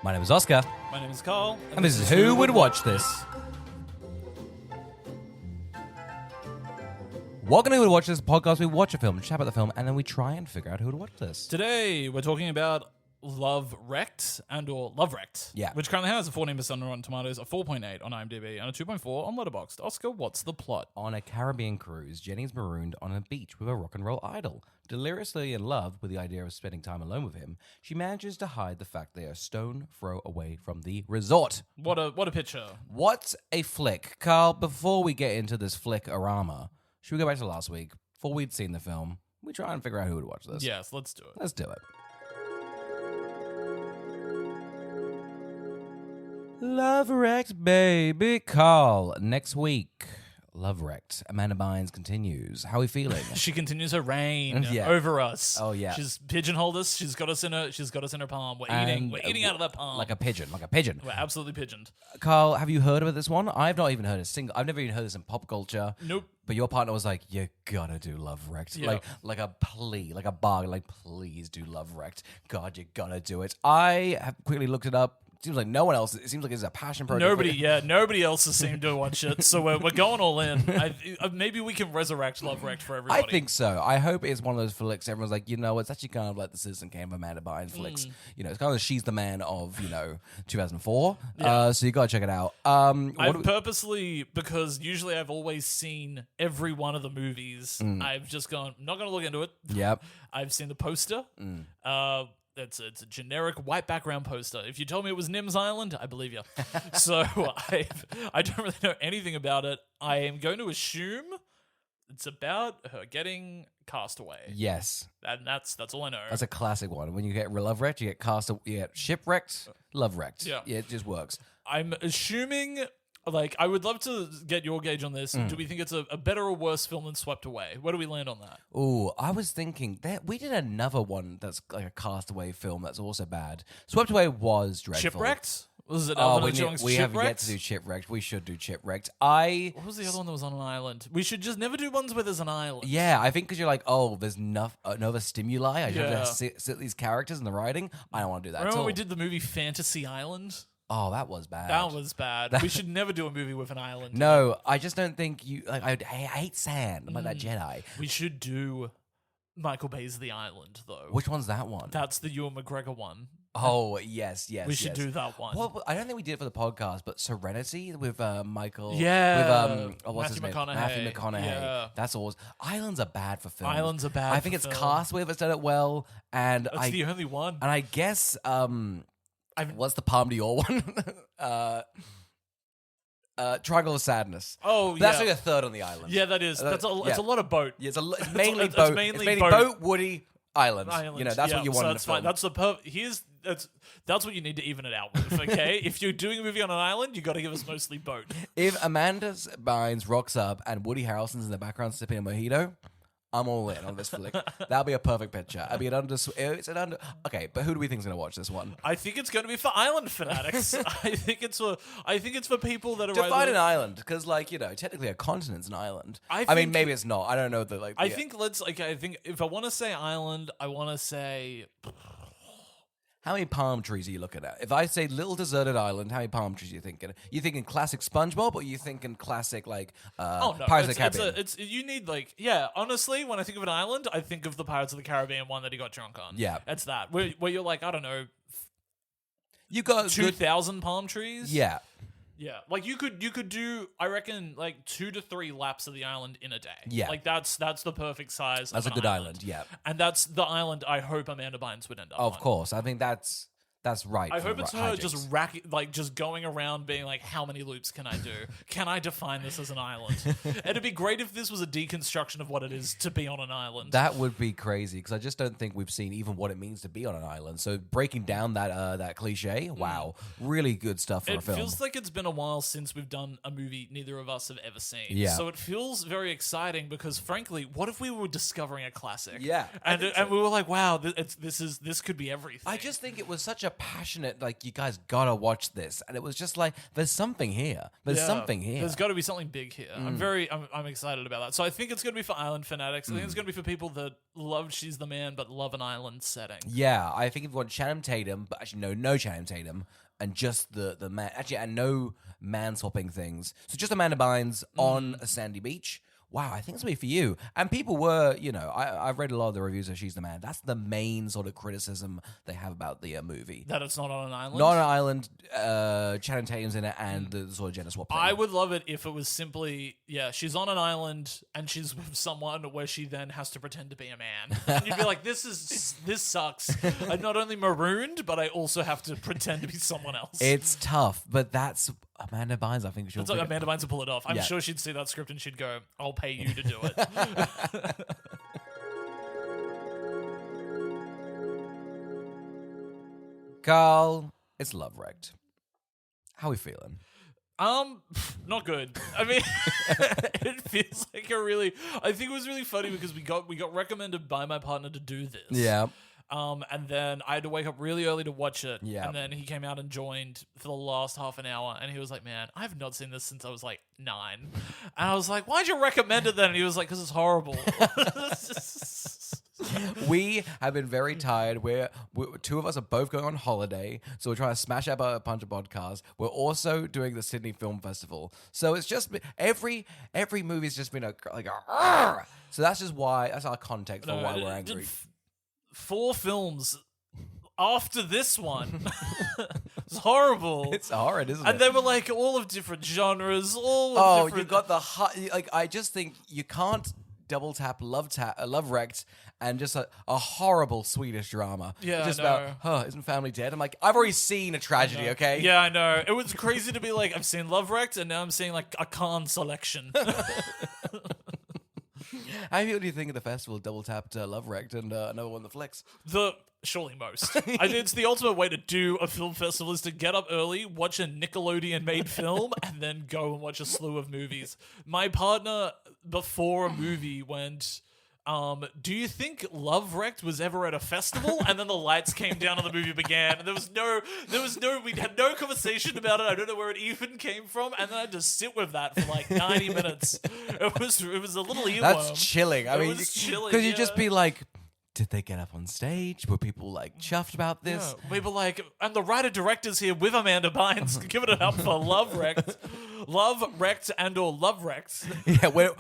My name is Oscar. My name is Carl. And this is Who Would Watch This? Welcome to Who Would Watch This podcast. We watch a film, chat about the film, and then we try and figure out who would watch this. Today, we're talking about Love Wrecked or Love Wrecked. Yeah. Which currently has a 14% on Rotten Tomatoes, a 4.8 on IMDb, and a 2.4 on Letterboxd. Oscar, what's the plot? On a Caribbean cruise, Jenny's marooned on a beach with a rock and roll idol. Deliriously in love with the idea of spending time alone with him, she manages to hide the fact they are a stone throw away from the resort. What a picture. What's a flick? Carl, before we get into this flick-orama, should we go back to last week? Before we'd seen the film, we try and figure out who would watch this. Yes, let's do it. Let's do it. Love Wrecked, baby. Carl, next week. Love Wrecked. Amanda Bynes continues. How are we feeling? She continues her reign Yeah. over us. Oh, yeah. She's pigeonholed us. She's got us in her palm. We're eating out of that palm. Like a pigeon. We're absolutely pigeoned. Carl, have you heard of this one? I've not even heard I've never even heard this in pop culture. Nope. But your partner was like, you gotta do Love Wrecked. Yeah. Like a plea, like a bargain, like, please do Love Wrecked. God, you gotta do it. I have quickly looked it up. Seems like no one else. It seems like it's a passion project. Nobody else has seemed to watch it, so we're going all in. Maybe we can resurrect Love Wrecked for everybody. I think so. I hope it's one of those flicks. Everyone's like, it's actually kind of like the Citizen Kane of Amanda Bynes flicks. It's kind of She's the Man of 2004. Yeah. So you gotta check it out. I've purposely, because usually I've always seen every one of the movies. I've just gone, not going to look into it. Yep. I've seen the poster. It's a generic white background poster. If you told me it was Nim's Island, I believe you. So I don't really know anything about it. I am going to assume it's about her getting cast away. Yes. And that's all I know. That's a classic one. When you get Love Wrecked, you get shipwrecked, Love Wrecked. Yeah. It just works. I'm assuming, I would love to get your gauge on this. Do we think it's a better or worse film than Swept Away? Where do we land on that? Oh, I was thinking that we did another one that's like a castaway film that's also bad. Swept Away was dreadful. Shipwrecked? Was it we have yet to do Shipwrecked. We should do Shipwrecked. What was the other one that was on an island? We should just never do ones where there's an island. Yeah, I think because you're like, there's another stimuli. I just have to sit these characters in the writing. I don't want to do that. Remember when we did the movie Fantasy Island? Oh, that was bad. That was bad. We should never do a movie with an island. No, I just don't think you... I hate sand. I'm like that Jedi. We should do Michael Bay's The Island, though. Which one's that one? That's the Ewan McGregor one. Oh, yes. We should do that one. Well, I don't think we did it for the podcast, but Serenity with Michael... Yeah. With, what's his name? McConaughey. Matthew McConaughey. Yeah. That's always... Islands are bad for films. Islands are bad I think for it's film. Castaway that's done it well, and That's the only one. And I guess... what's the Palm d'Or one? Triangle of Sadness. Oh, yeah. That's like a third on the island. Yeah, that is. It's a lot of boat. Yeah, it's mainly it's boat. mainly It's mainly boat, woody, island. That's what you want in a that's film. fine. That's what you need to even it out with, okay? If you're doing a movie on an island, you got to give us mostly boat. If Amanda Bynes rocks up and Woody Harrelson's in the background sipping a mojito, I'm all in on this flick. That'll be a perfect picture. I mean, okay, but who do we think's gonna watch this one? I think it's going to be for island fanatics. I think it's for people that are define an island, because technically a continent's an island. I mean, maybe it's not. I don't know the I think if I want to say island, I want to say. How many palm trees are you looking at? If I say little deserted island, how many palm trees are you thinking? You thinking classic SpongeBob, or you thinking classic Pirates of the Caribbean? You need honestly, when I think of an island, I think of the Pirates of the Caribbean one that he got drunk on. Yeah, it's that where you're like, I don't know, you got 2,000 palm trees. Yeah. Yeah, you could do, I reckon, 2 to 3 laps of the island in a day. Yeah, that's the perfect size. That's a good island. Yeah, and that's the island I hope Amanda Bynes would end up. Of course, I think that's right. I hope it's her just going around being like, how many loops can I do? Can I define this as an island? It'd be great if this was a deconstruction of what it is to be on an island. That would be crazy, because I just don't think we've seen even what it means to be on an island. So breaking down that cliche, wow, really good stuff for a film. It feels like it's been a while since we've done a movie neither of us have ever seen. Yeah. So it feels very exciting, because frankly, what if we were discovering a classic? Yeah. And we were like, wow, this could be everything. I just think it was such a a passionate, like, you guys gotta watch this. And it was just like, there's something here. There's something here. There's got to be something big here. I'm excited about that. So I think it's going to be for island fanatics. I think it's going to be for people that love She's the Man but love an island setting. Yeah, I think if you want Channing Tatum, but actually no Channing Tatum, and just the man, actually, and no man-swapping things. So just Amanda Bynes on a sandy beach. Wow, I think it's going to be for you. And people were, I've read a lot of the reviews of She's the Man. That's the main sort of criticism they have about the movie. That it's not on an island? Not on an island, Channing Tatum's in it, and the sort of gender swap thing. I would love it if it was simply, she's on an island, and she's with someone where she then has to pretend to be a man. And you'd be like, this sucks. I'm not only marooned, but I also have to pretend to be someone else. It's tough, but that's Amanda Bynes. I think she'll It's like Amanda Bynes will pull it off. I'm sure she'd see that script and she'd go, I'll pay you to do it. Carl, it's Love Wrecked. How are we feeling? Not good. I mean, it feels like I think it was really funny because we got recommended by my partner to do this. Yeah. And then I had to wake up really early to watch it. Yeah. And then he came out and joined for the last half an hour. And he was like, man, I've not seen this since I was like 9. And I was like, why'd you recommend it then? And he was like, because it's horrible. We have been very tired. We're two of us are both going on holiday, so we're trying to smash up a bunch of podcasts. We're also doing the Sydney Film Festival, so it's just been, every movie's just been so that's just why that's our context for why we're angry. 4 films after this one. It's horrible. It's horrid, isn't it? And they were like all of different genres. You got the I just think you can't double tap Love Wrecked and just a horrible Swedish drama. Yeah, just I about isn't family dead? I'm like, I've already seen a tragedy. Okay. Yeah, I know. It was crazy to be like, I've seen Love Wrecked, and now I'm seeing like a Khan selection. How do you think of the festival double tapped Love Wrecked and another one that flicks? Surely most. I think it's the ultimate way to do a film festival is to get up early, watch a Nickelodeon-made film, and then go and watch a slew of movies. My partner, before a movie, went, do you think Love Wrecked was ever at a festival? And then the lights came down and the movie began. And we had no conversation about it. I don't know where it even came from. And then I had to sit with that for like 90 minutes. It was a little earworm. That's chilling. I mean, because you'd just be like, did they get up on stage? Were people like chuffed about this? Yeah. People like, and the writer-director's here with Amanda Bynes, giving it up for Love Wrecked. Love Wrecked and or Love Wrecked. Yeah, we're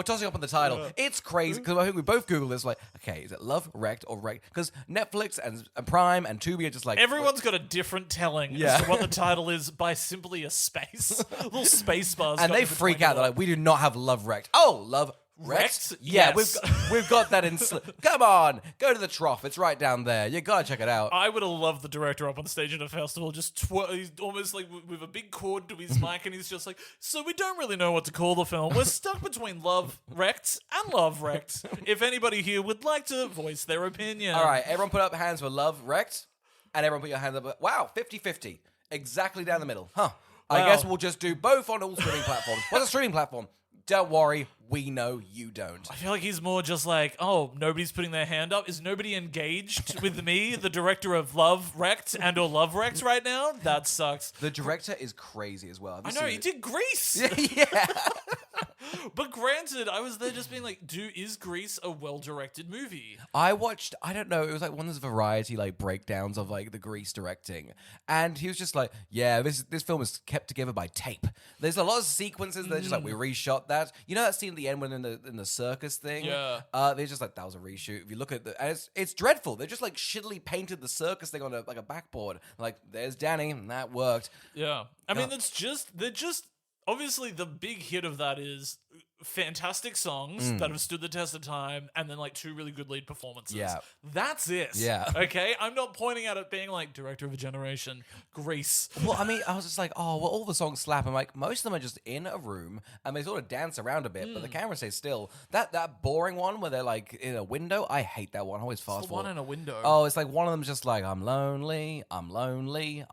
tossing up on the title. Yeah. It's crazy because I think we both Googled this. Like, okay, is it Love Wrecked or Wrecked? Because Netflix and Prime and Tubi are just like everyone's got a different telling as to what the title is by simply a space, little space bars, and they freak out. They're like, we do not have Love Wrecked. Oh, Love Wrecked? Yeah, yes. we've got that in. Come on, go to the trough. It's right down there. You gotta check it out. I would have loved the director up on stage at a festival, just he's almost like with a big cord to his mic, and he's just like, so we don't really know what to call the film. We're stuck between Love Wrecked and Love Wrecked. If anybody here would like to voice their opinion. All right, everyone put up hands for Love Wrecked, and everyone put your hands up. Wow, 50-50. Exactly down the middle. Huh. Wow. I guess we'll just do both on all streaming platforms. What's a streaming platform? Don't worry, we know you don't. I feel like he's more just like, oh, nobody's putting their hand up. Is nobody engaged with me, the director of Love Wrecked and or Love Wrecked right now? That sucks. The director is crazy as well. I know, he did Grease. Yeah. But granted, I was there just being like, is Grease a well-directed movie? I watched, I don't know, it was like one of those variety like breakdowns of like the Grease directing. And he was just like, yeah, this film is kept together by tape. There's a lot of sequences that are just like, we reshot that. You know that scene at the end when in the circus thing? Yeah. They're just like, that was a reshoot. If you look at and it's dreadful. They're just like shittily painted the circus thing on a backboard. Like, there's Danny, and that worked. Yeah. I mean, they're just obviously the big hit of that is fantastic songs that have stood the test of time, and then like 2 really good lead performances. Yeah. That's it. Yeah. Okay? I'm not pointing at it being like director of a generation, Grease. Well, I mean, I was just like, oh, well, all the songs slap. I'm like, most of them are just in a room and they sort of dance around a bit, but the camera stays still. That boring one where they're like in a window, I hate that one. I always fast forward. One in a window. Oh, it's like one of them's just like, I'm lonely, I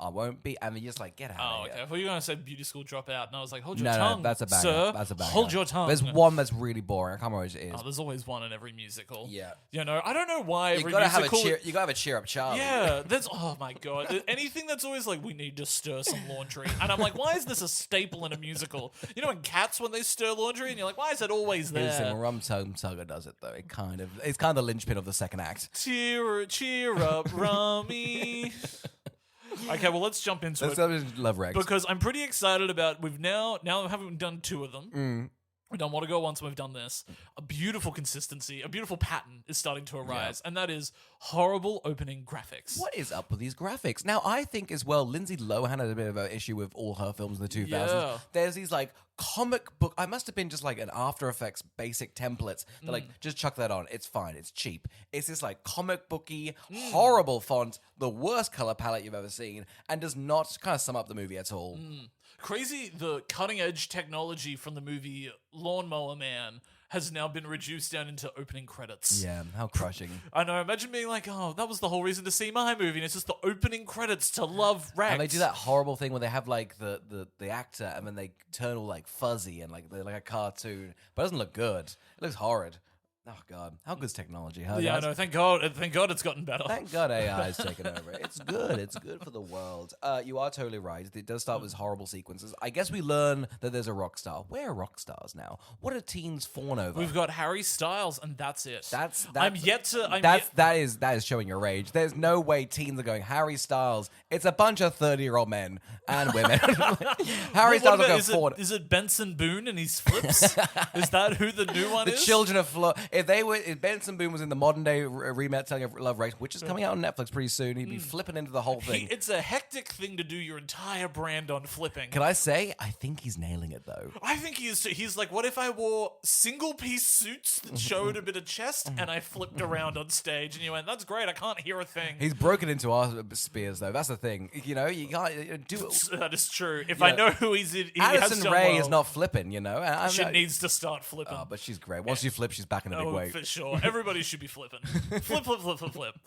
won't be, and they just like, get out of here. Okay. I thought you were going to say beauty school dropout, and I was like, hold your No, tongue, that's a banger. sir. That's a banger. Hold your tongue. there's one that's really boring. I can't remember which it is. Oh, there's always one in every musical. Yeah. You know, I don't know why You every gotta musical... you gotta have a cheer up Charlie. Yeah, that's... Oh, my God. Anything that's always like, we need to stir some laundry. And I'm like, why is this a staple in a musical? You know in Cats when they stir laundry? And you're like, why is it always Here's the thing, there? when Rum-Tum Tugger does it, though. It's kind of the linchpin of the second act. Cheer up, Rummy. Okay, well, let's jump into Let's it. go to Love Rex. Because I'm pretty excited about... We've now haven't done two of them. Mm. We've done What to Go Once, and we've done this. A beautiful consistency, a beautiful pattern is starting to arise, and that is horrible opening graphics. What is up with these graphics? Now, I think as well, Lindsay Lohan had a bit of an issue with all her films in the 2000s. Yeah. There's these like comic book, I must have been just like an After Effects basic templates that like, just chuck that on. It's fine. It's cheap. It's this like comic booky, horrible font, the worst color palette you've ever seen, and does not kind of sum up the movie at all. Crazy, the cutting-edge technology from the movie Lawnmower Man has now been reduced down into opening credits. Yeah, how crushing. I know, imagine being like, oh, that was the whole reason to see my movie, and it's just the opening credits to Love Rex. And they do that horrible thing where they have like the actor and then they turn all like fuzzy and like they're like a cartoon, but it doesn't look good. It looks horrid. Oh God, how good's technology? Huh, Yeah, I guys? know. Thank God it's gotten better. Thank God AI is taking over. It's good. It's good for the world. You are totally right. It does start with horrible sequences. I guess we learn that there's a rock star. Where are rock stars now? What are teens fawn over? We've got Harry Styles, and that's it. That is showing your age. There's no way teens are going Harry Styles. It's a bunch of 30-year-old men and women. Harry Styles will go forward. Is it Benson Boone and his flips? Is that who the new one The is? Children of Flo. If Benson Boone was in the modern day retelling of Love Rex, which is coming out on Netflix pretty soon, he'd be flipping into the whole thing. It's a hectic thing to do your entire brand on flipping. Can I say, I think he's nailing it though. I think he is too. He's like, what if I wore single-piece suits that showed a bit of chest and I flipped around on stage? And you went, that's great, I can't hear a thing. He's broken into our spears though. That's the thing. You know, you can't do it. That is true. If I know who he's in, he has Addison done Rae well. is not flipping, you know. She needs to start flipping. Oh, but she's great. Once you flip, she's back in a big way. For sure. Everybody should be flipping. Flip, flip, flip, flip, flip.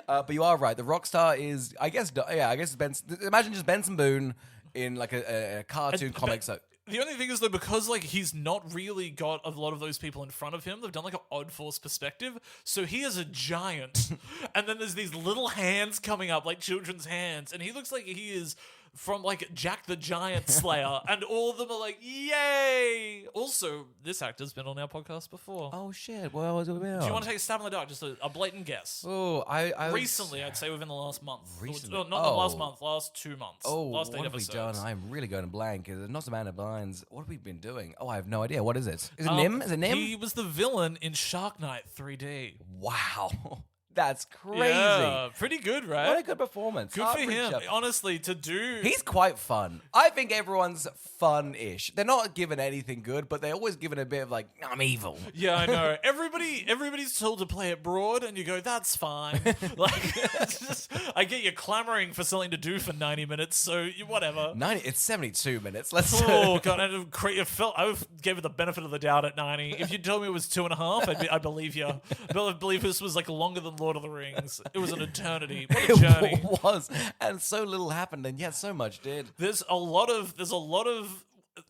But you are right. The rock star is, I guess it's Benson. Imagine just Benson Boone in like a cartoon comic. So the only thing is though, because like he's not really got a lot of those people in front of him, they've done like an odd force perspective. So he is a giant, and then there's these little hands coming up like children's hands, and he looks like he is from like Jack the Giant Slayer, and all of them are like, yay! Also, this actor's been on our podcast before. oh shit, what was it about? Do you want to take a stab in the dark? Just a blatant guess. Oh, I Recently, I'd say within the last month. Recently? Not the last month, last 2 months. Oh, last 8 what have we episodes. done? I'm really going blank. It's not Amanda Bynes. What have we been doing? Oh, I have no idea. What is it? Is it Nim? Is it Nim? He was the villain in Shark Night 3D. Wow. That's crazy. Yeah, pretty good, right? What a good performance. Good for him. Honestly, to do... He's quite fun. I think everyone's fun-ish. They're not given anything good, but they're always given a bit of like, I'm evil. Yeah, I know. Everybody's told to play it broad, and you go, that's fine. Like, it's just, I get you clamoring for something to do for 90 minutes, so whatever. 90. It's 72 minutes. Let's. Oh god, I gave it the benefit of the doubt at 90. If you told me it was 2.5, I believe you. I believe this was like longer than Lord of the Rings. It was an eternity. What a journey. It was, and so little happened, and yet so much did. There's a lot of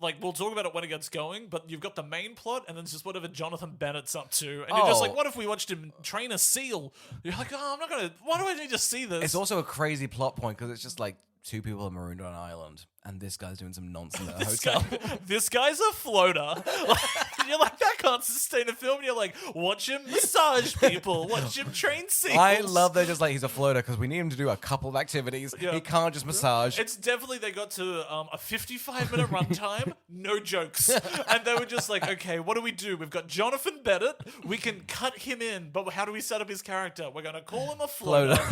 like, we'll talk about it when it gets going, but you've got the main plot, and then it's just whatever Jonathan Bennett's up to, and you're just like, what if we watched him train a seal? You're like, why do I need to see this? It's also a crazy plot point because it's just like two people are marooned on an island, and this guy's doing some nonsense at a hotel. This guy's a floater. You're like, that can't sustain a film. You're like, watch him massage people. Watch him train seals. I love they're just like, he's a floater because we need him to do a couple of activities. Yeah. He can't just massage. It's definitely, they got to a 55-minute runtime, no jokes. And they were just like, okay, what do we do? We've got Jonathan Bennett. We can cut him in, but how do we set up his character? We're going to call him a floater.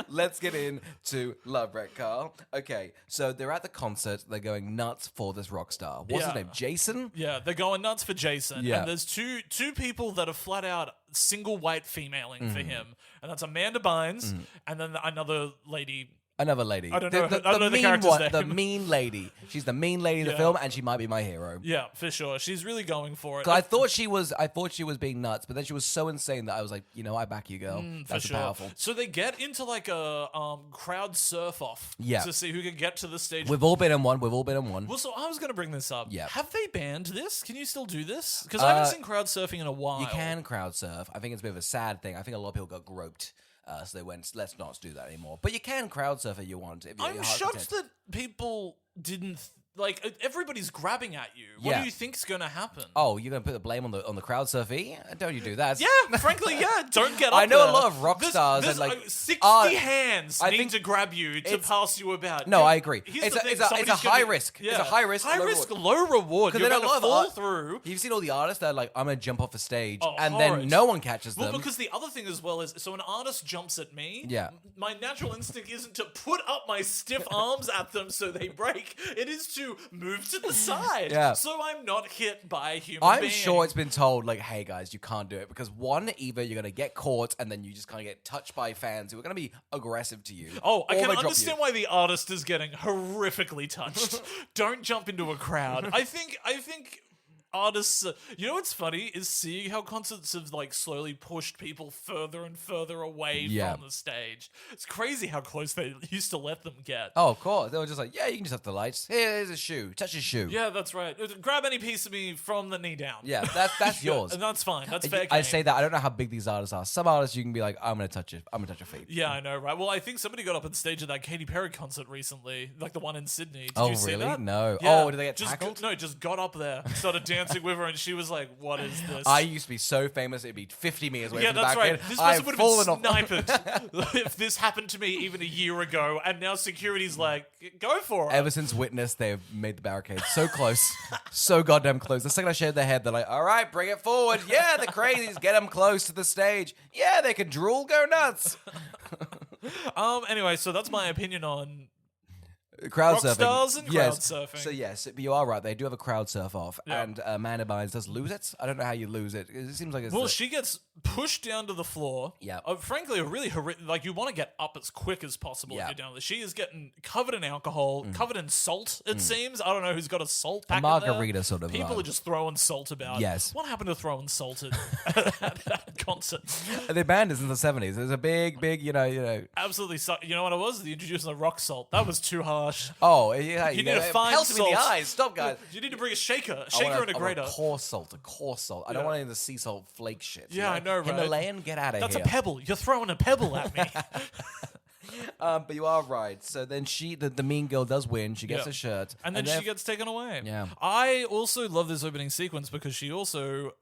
Let's get into Love Wreck, Carl. Okay, so they're at the concert. They're going nuts for this rock star. What's his name? Jason? Yeah, they're going nuts for Jason. Yeah. And there's two people that are flat out single white femaling for him. And that's Amanda Bynes and then another lady, Another lady. I don't know. The I don't know the mean character's one, name. the mean lady. She's the mean lady in the Yeah. film, and she might be my hero. Yeah, for sure. She's really going for it. 'Cause I thought she was being nuts, but then she was so insane that I was like, I back you, girl. For That's sure. powerful. So they get into like a crowd surf off Yeah. to see who can get to the stage. We've all been in one. Well, so I was going to bring this up. Yeah. Have they banned this? Can you still do this? Because I haven't seen crowd surfing in a while. You can crowd surf. I think it's a bit of a sad thing. I think a lot of people got groped. So they went, let's not do that anymore. But you can crowd surf if you want. If I'm your heart's shocked content. that people didn't everybody's grabbing at you. What Yeah. do you think's going to happen? Oh, you're gonna put the blame on the crowd surfy? Don't you do that? Yeah, frankly, yeah. Don't get up I know there. a lot of rock There's- stars there's, and, like, 60 art- hands I need think to grab you to it's- pass you about. No, Yeah, I agree. here's It's the a- thing, it's a somebody's high gonna- risk. It's Yeah. a high risk, high low risk, reward. low reward. You're there are going a lot to of fall art- through. You've seen all the artists that are like, I'm gonna jump off a stage, Oh, and horrid. then no one catches Well, them. because the other thing as well is, so an artist jumps at me. Yeah. My natural instinct isn't to put up my stiff arms at them so they break. It is to move to the side. Yeah. So I'm not hit by a human I'm being. sure it's been told, like, hey guys, you can't do it because one, either you're gonna get caught, and then you just kind of get touched by fans who are gonna be aggressive to you. Oh, I or can they drop understand you. why the artist is getting horrifically touched. Don't jump into a crowd. I think artists, you know what's funny is seeing how concerts have like slowly pushed people further and further away Yeah. from the stage. It's crazy how close they used to let them get. Oh, of course. They were just like, yeah, you can just have the lights. Here's a shoe. Touch his shoe. Yeah, that's right. Grab any piece of me from the knee down. Yeah, that's yours. And that's fine. That's fair I game. say that. I don't know how big these artists are. Some artists you can be like, I'm gonna touch it. I'm gonna touch your feet. Yeah, I know, right? Well, I think somebody got up on stage at that Katy Perry concert recently, like the one in Sydney. Did Oh, you see really? that? No. Yeah. Oh, did they get just tackled? No, just got up there, started dancing with her, and she was like, "What is this?" I used to be so famous, it'd be 50 meters away Yeah, from the that's back right. end. This I've person would fallen have been off. sniped if this happened to me even a year ago, and now security's like, "Go for it." Ever since Witness, they've made the barricades so close. So goddamn close. The second I shaved their head, they're like, all right, bring it forward. Yeah, the crazies, get them close to the stage. Yeah, they can drool, go nuts. Anyway, so that's my opinion on Crowd rock surfing. stars and Yes. crowd surfing. So yes, but you are right. They do have a crowd surf off, Yeah. and Amanda Bynes does lose it. I don't know how you lose it. It seems like it's Well, she gets pushed down to the floor. Yeah. Frankly, a really like you want to get up as quick as possible Yeah. if you're down there. She is getting covered in alcohol, covered in salt. It seems. I don't know who's got a salt packet. margarita there. sort of People vibe. are just throwing salt about. Yes. What happened to throwing salt at concerts? They banned us in the 70s. There's a big, you know. Absolutely. You know what it was? The introducing the rock salt. That was too harsh. Oh, yeah. You need a fine pelt him in the salt. eyes. Stop, guys. You need to bring a shaker, I want and a I want grater. a coarse salt. I don't want any of the sea salt flake shit. you Yeah, I know, right? Himalayan, get out of That's here. a pebble. You're throwing a pebble at me. But you are right. So then the mean girl does win. She gets Yeah. a shirt. And then she gets taken away. Yeah. I also love this opening sequence because she also,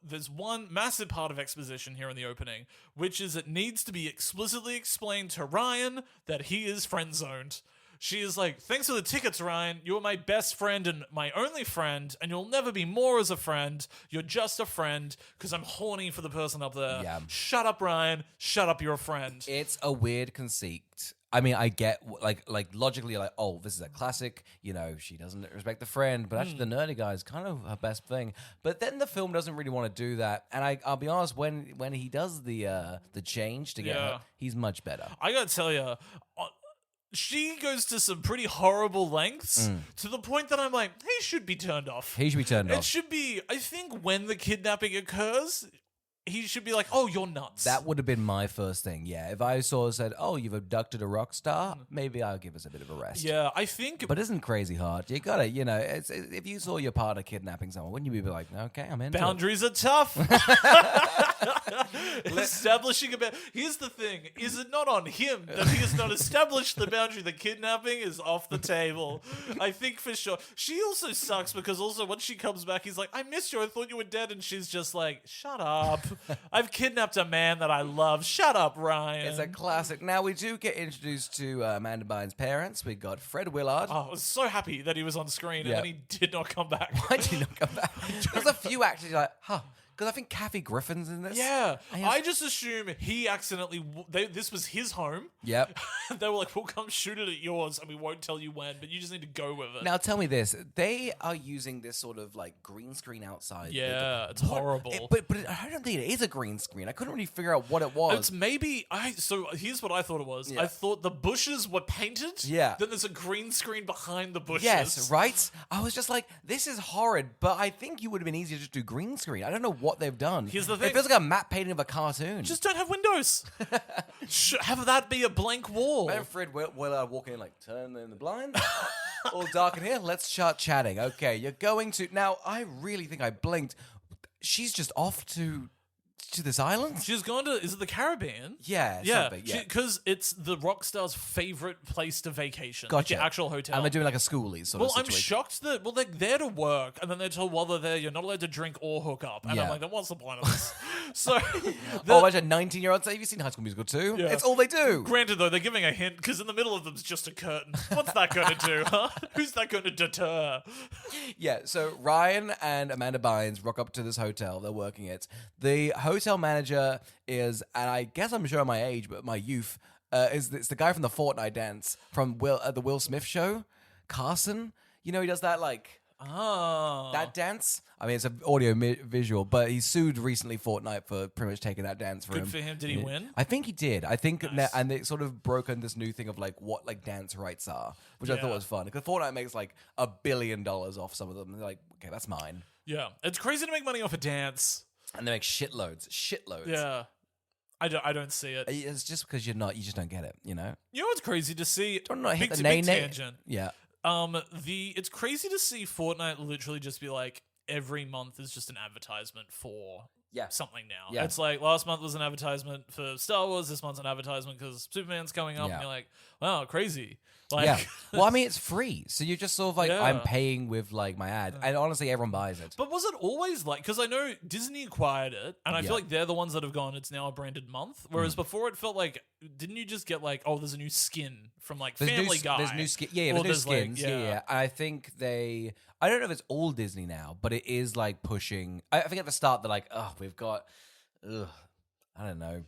there's one massive part of exposition here in the opening, which is it needs to be explicitly explained to Ryan that he is friend zoned. She is like, thanks for the tickets, Ryan. You're my best friend and my only friend, and you'll never be more as a friend. You're just a friend because I'm horny for the person up there. Yeah. Shut up, Ryan. Shut up, you're a friend. It's a weird conceit. I mean, I get like logically, like, oh, this is a classic. You know, she doesn't respect the friend, but actually, the nerdy guy is kind of her best thing. But then the film doesn't really want to do that. And I'll be honest, when he does the change to get Yeah. her, he's much better. I gotta tell you, she goes to some pretty horrible lengths to the point that I'm like, he should be turned off. He should be turned It off. should be, I think when the kidnapping occurs, he should be like, oh, you're nuts. That would have been my first thing. Yeah, if I said, "Oh, you've abducted a rock star," maybe I'll give us a bit of a rest. Yeah, I think. But isn't crazy hard? You gotta, if you saw your partner kidnapping someone, wouldn't you be like, okay, I'm into it? Boundaries are tough. Establishing a here's the thing: is it not on him that he has not established the boundary? The kidnapping is off the table. I think for sure. She also sucks because also once she comes back, he's like, "I missed you. I thought you were dead," and she's just like, "Shut up! I've kidnapped a man that I love. Shut up, Ryan." It's a classic. Now we do get introduced to Amanda Bynes' parents. We got Fred Willard. Oh, I was so happy that he was on screen Yeah. and then he did not come back. Why did he not come back? There's a few actors you're like, huh. Because I think Kathy Griffin's in this. Yeah, And I just assume he accidentally. This was his home. Yep. They were like, "We'll come shoot it at yours, and we won't tell you when, but you just need to go with it." Now tell me this: they are using this sort of like green screen outside. Yeah, it's horrible. But I don't think it is a green screen. I couldn't really figure out what it was. It's maybe So here's what I thought it was. Yeah. I thought the bushes were painted. Yeah. Then there's a green screen behind the bushes. Yes, right? I was just like, this is horrid, but I think you would have been easier to just do green screen. I don't know what they've done. Here's the thing. It feels like a matte painting of a cartoon. Just don't have windows. Have that be a blank wall. Man, Fred Willard walking in like, turn in the blinds. All dark in here. Let's start chatting. Okay, you're going to... Now, I really think I blinked. She's just off to this island? She's gone to... Is it the Caribbean? Yeah, something, yeah. Because it's the rock star's favorite place to vacation. Gotcha. Like the actual hotel. And they're doing like a schoolies sort of I'm situation. shocked that... Well, they're there to work, and then they're told while they're there, you're not allowed to drink or hook up. And I'm Yeah. like, then what's the point of this? So... Oh, a bunch of 19-year-olds say, have you seen High School Musical 2? Yeah. It's all they do. Granted, though, they're giving a hint because in the middle of them's just a curtain. What's that going to do, huh? Who's that going to deter? Yeah, so Ryan and Amanda Bynes rock up to this hotel. They're working it. The hotel manager is, and I guess I'm showing my age, but my youth, it's the guy from the Fortnite dance from the Will Smith show, Carson. You know, he does that like... Oh. That dance? I mean, it's an audio visual, but he sued recently Fortnite for pretty much taking that dance for him. Good for him. Did he win? I think he did. I think, Nice. and they sort of broken this new thing of like what like dance rights are, which I thought Yeah. was fun. Because Fortnite makes like $1 billion off some of them. And they're like, okay, that's mine. Yeah. It's crazy to make money off a dance. And they make shitloads. Yeah. I don't see it. It's just because you just don't get it, you know? You know what's crazy to see? Don't know, hit Big the big nay-nay. tangent. Yeah. It's crazy to see Fortnite literally just be like, every month is just an advertisement for something now. Yeah. It's like last month was an advertisement for Star Wars, this month's an advertisement because Superman's coming up, Yeah. and you're like, wow, crazy. Like, Yeah. Well, I mean, it's free. So you're just sort of like, Yeah. I'm paying with like my ad. And honestly, everyone buys it. But was it always like, because I know Disney acquired it, and I Yeah. feel like they're the ones that have gone, it's now a branded month. Whereas before it felt like, didn't you just get like, oh, there's a new skin from like Family Guy? There's new skin. Yeah, Or there's new like, skins. Yeah. I think I don't know if it's all Disney now, but it is like pushing. I think at the start they're like, oh, we've got, I don't know,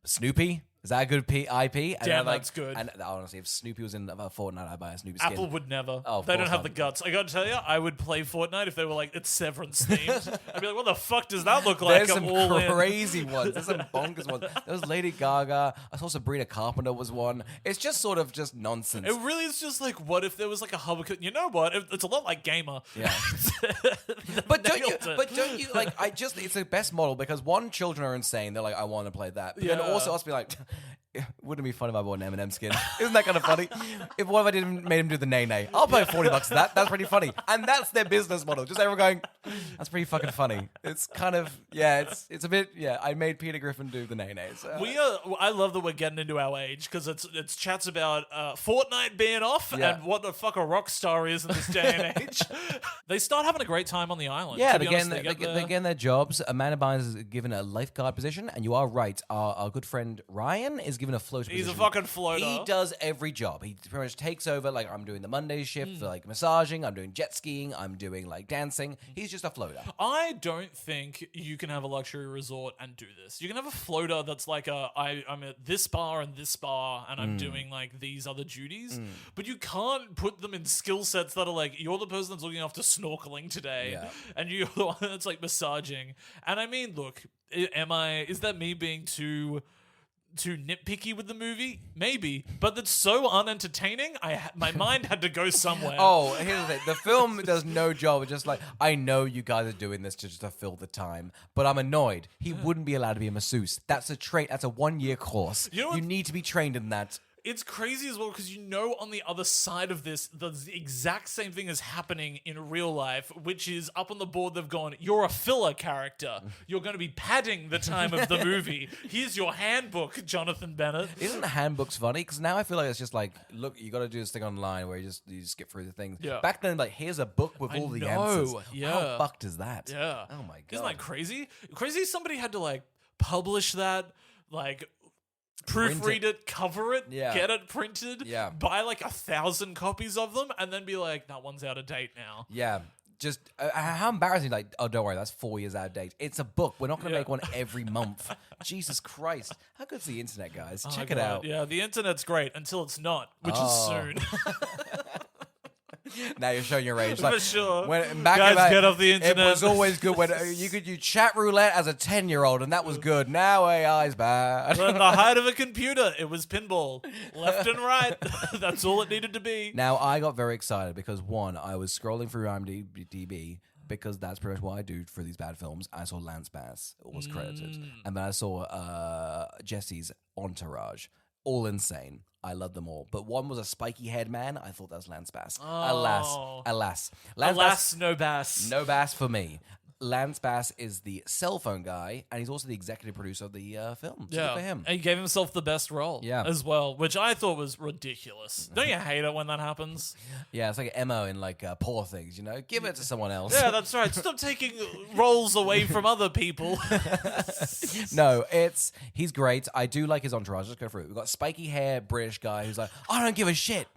Snoopy. Is that a good IP? And Damn, like, that's good. And honestly, if Snoopy was in Fortnite, I'd buy a Snoopy skin. Apple would never. Oh, of they don't course have not. the guts. I gotta tell you, I would play Fortnite if they were like, it's Severance themed. I'd be like, what the fuck does that look like? There's I'm some all in. crazy ones. There's some bonkers ones. There was Lady Gaga. I saw Sabrina Carpenter was one. It's just sort of just nonsense. It really is just like, what if there was like a hub? You know what? It's a lot like Gamer. Yeah. But don't you? Nailed it. But don't you like? It's the best model because one, children are insane. They're like, I want to play that. But then Yeah. also us be like, wouldn't it be funny if I bought an M&M skin? Isn't that kind of funny? What if I didn't made him do the nay-nay? I'll pay $40 for that. That's pretty funny. And that's their business model. Just everyone going, that's pretty fucking funny. It's kind of it's a bit I made Peter Griffin do the nay-nay. So. I love that we're getting into our age because it's chats about Fortnite being off Yeah. and what the fuck a rock star is in this day and age. They start having a great time on the island. Yeah, to be they're honest. getting their jobs. Amanda Bynes is given a lifeguard position, and you are right. Our good friend Ryan is given a floater He's position. a fucking floater. He does every job. He pretty much takes over. Like, I'm doing the Monday shift for like massaging. I'm doing jet skiing. I'm doing like dancing. He's just a floater. I don't think you can have a luxury resort and do this. You can have a floater that's like I'm at this bar and this bar and I'm doing like these other duties, but you can't put them in skill sets that are like, you're the person that's looking after snorkeling today Yeah. and you're the one that's like massaging. And I mean, look, is that me being too nitpicky with the movie? Maybe, but it's so unentertaining. My mind had to go somewhere. Oh, here's the thing. The film does no job. It's just like, I know you guys are doing this to just to fill the time, but I'm annoyed. He wouldn't be allowed to be a masseuse. That's a 1-year course. You know what? You need to be trained in that. It's crazy as well because you know on the other side of this, the exact same thing is happening in real life, which is up on the board they've gone, you're a filler character. You're going to be padding the time of the movie. Here's your handbook, Jonathan Bennett. Isn't the handbooks funny? Because now I feel like it's just like, look, you got to do this thing online where you just skip through the things. Yeah. Back then, like, here's a book with all the know, answers. yeah. How fucked is that? Yeah. Oh my god. Isn't that crazy? Crazy somebody had to like publish that, like proofread it, cover it, Yeah. get it printed, Yeah. buy like 1,000 copies of them, and then be like, that one's out of date now. Yeah. Just how embarrassing! Like, oh, don't worry, that's 4 years out of date. It's a book. We're not going to make one every month. Jesus Christ! How good's the internet, guys? Check it out. Yeah, the internet's great until it's not, which is soon. Now you're showing your age. For sure. When, back Guys, in that, get off the internet. It was always good when you could use chat roulette as a 10-year-old, and that was good. Now AI's bad. At the height of a computer, it was pinball. Left and right. That's all it needed to be. Now, I got very excited because, one, I was scrolling through IMDb because that's pretty much what I do for these bad films. I saw Lance Bass was credited. And then I saw Jesse's Entourage. All insane. I love them all. But one was a spiky-haired man. I thought that was Lance Bass. Oh. Alas. No Bass. No Bass for me. Lance Bass is the cell phone guy, and he's also the executive producer of the film. So good for him. And he gave himself the best role as well, which I thought was ridiculous. Don't you hate it when that happens? Yeah, it's like Emma in like Poor Things, you know? Give it to someone else. Yeah, that's right. Stop taking roles away from other people. No, he's great. I do like his entourage. Let's go through it. We've got spiky hair British guy who's like, I don't give a shit.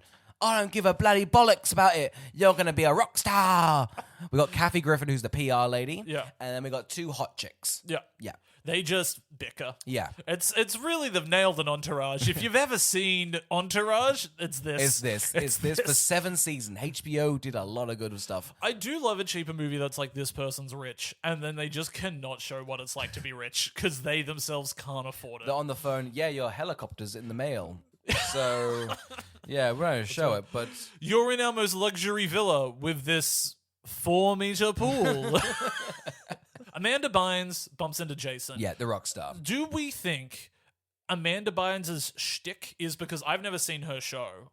I don't give a bloody bollocks about it. You're going to be a rock star. We got Kathy Griffin, who's the PR lady. Yeah. And then we got two hot chicks. Yeah. Yeah. They just bicker. Yeah. It's really, they've nailed an Entourage. If you've ever seen Entourage, it's this. It's this for 7 seasons. HBO did a lot of good stuff. I do love a cheaper movie that's like, this person's rich, and then they just cannot show what it's like to be rich because they themselves can't afford it. They're on the phone, yeah, your helicopter's in the mail. So, yeah, we're going to show it, but... You're in our most luxury villa with this 4-meter pool. Amanda Bynes bumps into Jason. Yeah, the rock star. Do we think Amanda Bynes' shtick is, because I've never seen her show,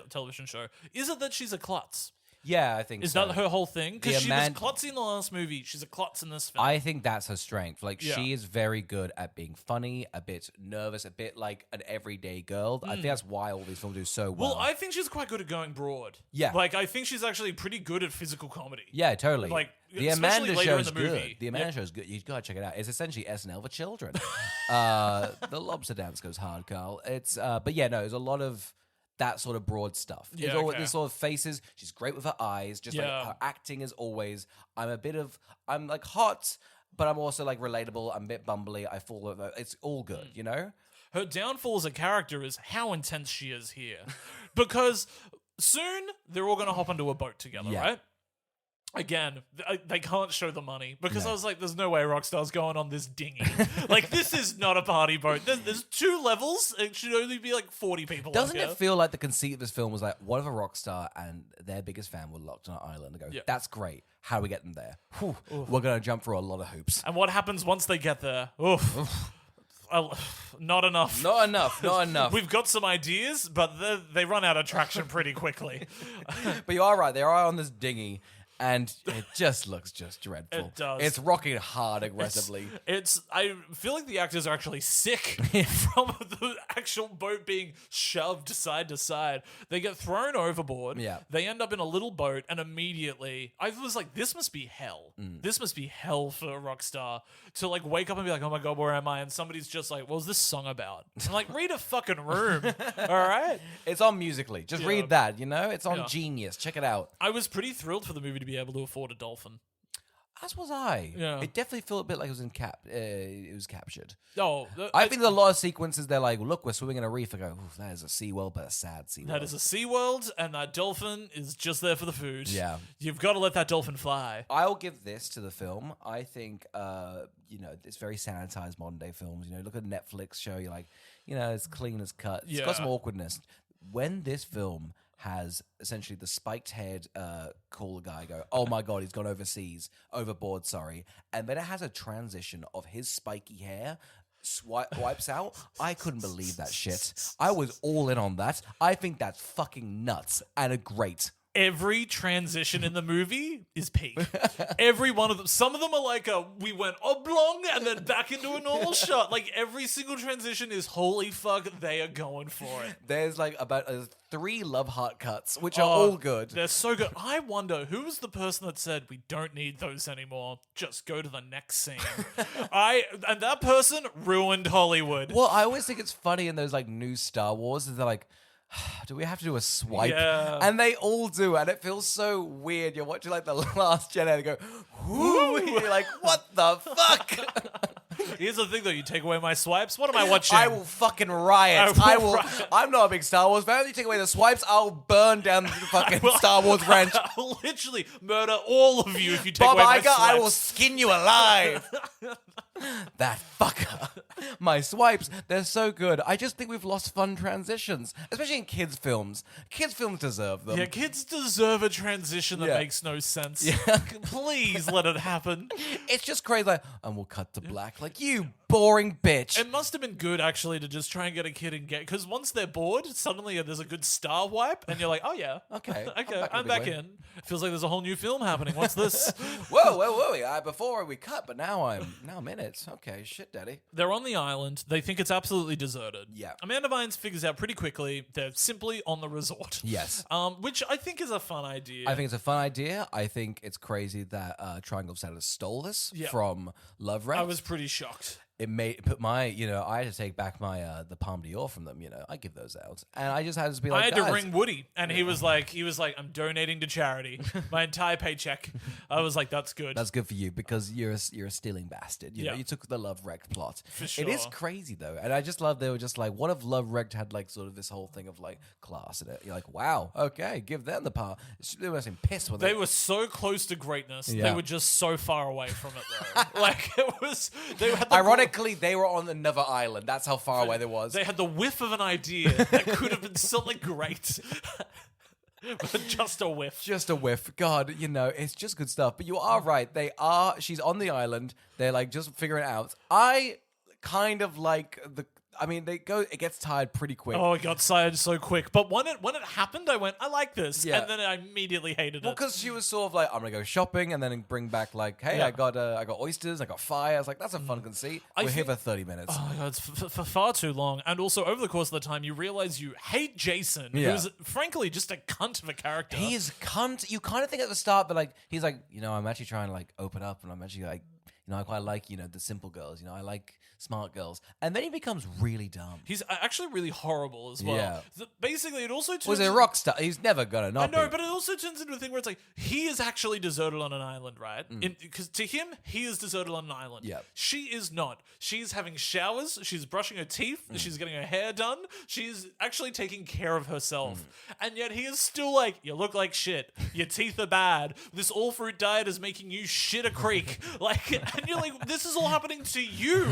television show, is it that she's a klutz? Yeah, I think Is so. that her whole thing? Because she was klutzy in the last movie. She's a klutz in this film. I think that's her strength. Like, she is very good at being funny, a bit nervous, a bit like an everyday girl. I think that's why all these films do so well. Well, I think she's quite good at going broad. Yeah. Like, I think she's actually pretty good at physical comedy. Yeah, totally. Like, the especially Amanda later in show's the good. movie. The Amanda show's good. You've got to check it out. It's essentially SNL for children. The lobster dance goes hard, Carl. But yeah, no, there's a lot of that sort of broad stuff. Yeah, It's always this sort of faces. She's great with her eyes. Just like Yeah. her acting is always. I'm like hot, but I'm also like relatable. I'm a bit bumbly. I fall over. It's all good, you know? Her downfall as a character is how intense she is here. Because soon they're all going to hop onto a boat together, Yeah. right? Again, they can't show the money because No. I was like, there's no way Rockstar's going on this dinghy. Like, this is not a party boat. There's 2 levels. It should only be like 40 people. Doesn't up it here. feel like the conceit of this film was like, what if a rock star and their biggest fan were locked on an island? They go, that's great. How do we get them there? Whew, we're going to jump through a lot of hoops. And what happens once they get there? Oof. Not enough. Not enough. We've got some ideas, but they run out of traction pretty quickly. But you are right. They are on this dinghy, and it just looks just dreadful. It does. It's rocking hard aggressively. I feel like the actors are actually sick from the actual boat being shoved side to side. They get thrown overboard. Yeah. They end up in a little boat, and immediately I was like, this must be hell. This must be hell for a rock star to like wake up and be like, oh my God, where am I? And somebody's just like, what was this song about? I'm like, read a fucking room. All right. It's on Musically. Just read that, you know? It's on Yeah. Genius. Check it out. I was pretty thrilled for the movie to be able to afford a dolphin. As was I. Yeah. It definitely felt a bit like it was it was captured. Oh, I think there's a lot of sequences they're like, look, we're swimming in a reef. I go, oof, that is a SeaWorld, but a sad SeaWorld. that is a SeaWorld, and that dolphin is just there for the food. Yeah. You've got to let that dolphin fly. I'll give this to the film. I think, it's very sanitized modern day films. You know, look at Netflix show. You're like, it's clean as cut. It's got some awkwardness. When this film has essentially the spiked-haired cool guy go, oh my God, he's gone overboard, sorry. And then it has a transition of his spiky hair wipes out. I couldn't believe that shit. I was all in on that. I think that's fucking nuts and great. Every transition in the movie is peak. Every one of them. Some of them are like we went oblong and then back into a normal shot. Like every single transition is holy fuck, they are going for it. There's like about 3 love heart cuts, which are all good. They're so good. I wonder who was the person that said we don't need those anymore. Just go to the next scene. And that person ruined Hollywood. Well, I always think it's funny in those like new Star Wars is they're like, do we have to do a swipe? Yeah. And they all do, and it feels so weird. You're watching like the Last Jedi and go, whoo, and you're like, what the fuck? Here's the thing, though. You take away my swipes. What am I watching? I will fucking riot. I will riot. I'm not a big Star Wars fan. If you take away the swipes, I'll burn down the fucking Star Wars ranch. I'll literally murder all of you if you take Bob away my Iger, swipes. I will skin you alive. That fucker. My swipes, they're so good. I just think we've lost fun transitions, especially in kids' films. Kids' films deserve them. Yeah, kids deserve a transition that Yeah. makes no sense. Yeah. Please let it happen. It's just crazy. Like, and we'll cut to black. Like, you boring bitch. It must have been good, actually, to just try and get a kid and get... Because once they're bored, suddenly there's a good star wipe, and you're like, oh, yeah. Okay, Okay, I'm I'm back back in a in. It feels like there's a whole new film happening. What's this? Whoa. Before we cut, but now I'm in it. Okay, shit, daddy. They're on the island. They think it's absolutely deserted. Yeah. Amanda Bynes figures out pretty quickly they're simply on the resort. Yes. Which I think is a fun idea. I think it's a fun idea. I think it's crazy that Triangle of Sadness stole this Yeah. from Love Wreck. I was pretty shocked. It put my, I had to take back my the Palme d'Or from them. I give those out, and I just had to be like, I had to guys, ring Woody, and he was like, I'm donating to charity, my entire paycheck. I was like, that's good. That's good for you because you're a stealing bastard. You know, Yeah. you took the Love Wrecked plot. For It is sure. crazy though, and I just love they were just like, what if Love Wrecked had like sort of this whole thing of like class in it? You're like, wow, okay, give them the power. They must have been pissed when They were so close to greatness. Yeah. They were just so far away from it, though. Like it was. They had the Ironically, they were on another island. That's how far away they was. They had the whiff of an idea that could have been something great, but just a whiff. Just a whiff. God, it's just good stuff. But you are right. She's on the island. They're like just figuring it out. I kind of like it gets tired pretty quick. Oh, it got tired so quick. But when it happened, I went, I like this, Yeah. and then I immediately hated Well, it. because she was sort of like, I'm gonna go shopping and then bring back like, hey, Yeah. I got oysters, I got fire. I was like, that's a fun conceit. I We're here think- for 30 minutes. Oh my god, it's for far too long. And also, over the course of the time, you realize you hate Jason, Yeah. who's frankly just a cunt of a character. He is cunt. You kind of think at the start, but like he's like, I'm actually trying to like open up, and I'm actually like, I quite like the simple girls. I like smart girls, and then he becomes really dumb. He's actually really horrible as well. Yeah. Basically, it also turns Was a rock star? He's never gonna I not know, be. but it also turns into a thing where it's like he is actually deserted on an island, right? Because to him, he is deserted on an island. Yep. She is not. She's having showers. She's brushing her teeth. She's getting her hair done. She's actually taking care of herself. And yet he is still like, you look like shit. Your teeth are bad. This all fruit diet is making you shit a creek. Like, and you're like, this is all happening to you,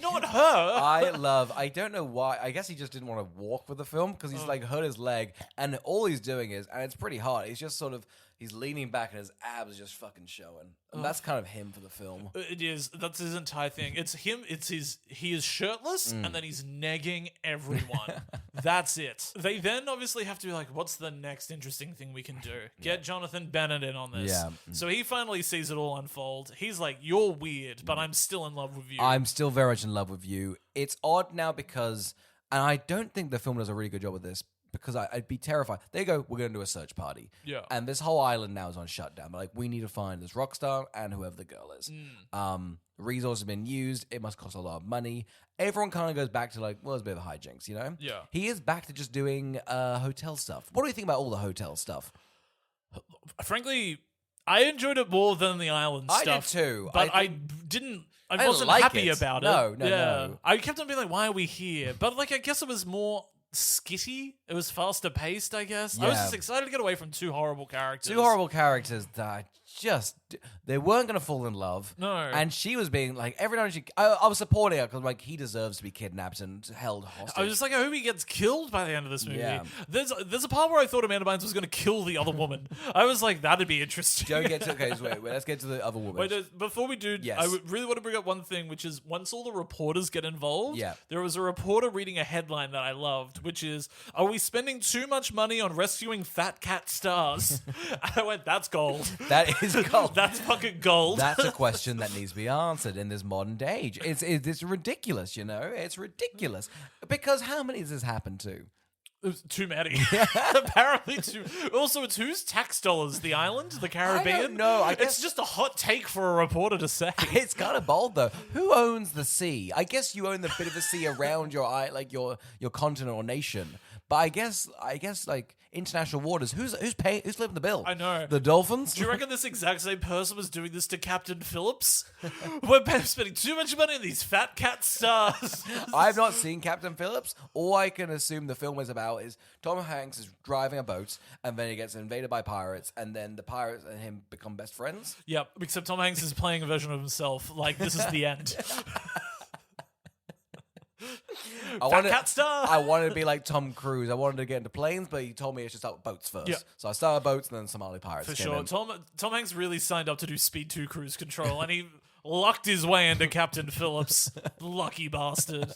not her. I don't know why. I guess he just didn't want to walk with the film because he's like hurt his leg, and all he's doing is, and it's pretty hard. He's just sort of he's leaning back and his abs are just fucking showing, and that's kind of him for the film. It is. That's his entire thing. It's him. It's his. He is shirtless, and then he's negging everyone. That's it. They then obviously have to be like, what's the next interesting thing we can do? Get Jonathan Bennett in on this. Yeah. So he finally sees it all unfold. He's like, you're weird, but I'm still in love with you. I'm still very much in love with you. It's odd now because, and I don't think the film does a really good job with this because I'd be terrified. They go, we're going to do a search party. Yeah. And this whole island now is on shutdown. But like, we need to find this rock star and whoever the girl is. Resources have been used. It must cost a lot of money. Everyone kind of goes back to like, well, it's a bit of hijinks, Yeah. He is back to just doing hotel stuff. What do you think about all the hotel stuff? Frankly, I enjoyed it more than the island I stuff. did too. But I I think- didn't. I I didn't wasn't like happy it. about No, it. no. I kept on being like, "Why are we here?" But like, I guess it was more skitty. It was faster paced. I guess I was Yeah. just excited to get away from two horrible characters. Two horrible characters that they weren't going to fall in love. No. And she was being like, every time I was supporting her because like, he deserves to be kidnapped and held hostage. I was just like, I hope he gets killed by the end of this movie. Yeah. There's a part where I thought Amanda Bynes was going to kill the other woman. I was like, that'd be interesting. Don't get to, okay, so wait, let's get to the other woman. Wait, before we do, Yes. I really want to bring up one thing, which is once all the reporters get involved, Yeah. there was a reporter reading a headline that I loved, which is, are we spending too much money on rescuing fat cat stars? And I went, that's gold. That is gold. That's fucking gold. That's a question that needs to be answered in this modern age. It's ridiculous, It's ridiculous. Because how many does this happen to? Too many. Apparently too. Also, it's whose tax dollars? The island? The Caribbean? I don't know. I guess It's just a hot take for a reporter to say. it's kind of bold though. Who owns the sea? I guess you own the bit of the sea around your your continent or nation. But I guess like international waters. Who's flipping the bill? I know. The dolphins. Do you reckon this exact same person was doing this to Captain Phillips? We're spending too much money on these fat cat stars. I've not seen Captain Phillips. All I can assume the film is about is Tom Hanks is driving a boat, and then he gets invaded by pirates, and then the pirates and him become best friends. Yep, except Tom Hanks is playing a version of himself. Like, this is the end. Cat star. I wanted to be like Tom Cruise. I wanted to get into planes, but he told me I should start with boats first. Yeah. So I started boats, and then Somali pirates For came sure. in. Tom Hanks really signed up to do Speed 2 cruise control, and he lucked his way into Captain Phillips. Lucky bastard.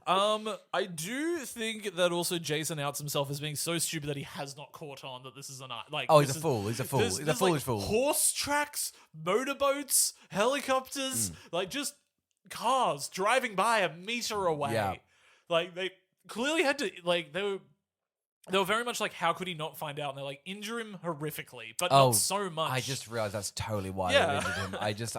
I do think that also Jason outs himself as being so stupid that he has not caught on that this is like. Oh, he's a fool. He's a fool. There's He's a foolish like fool. Horse tracks, motorboats, helicopters, like just cars driving by a meter away. Yeah. Like they clearly had to they were very much like, how could he not find out? And they're like, injure him horrifically, but not so much. I just realized that's totally why Yeah. they injured him. I guess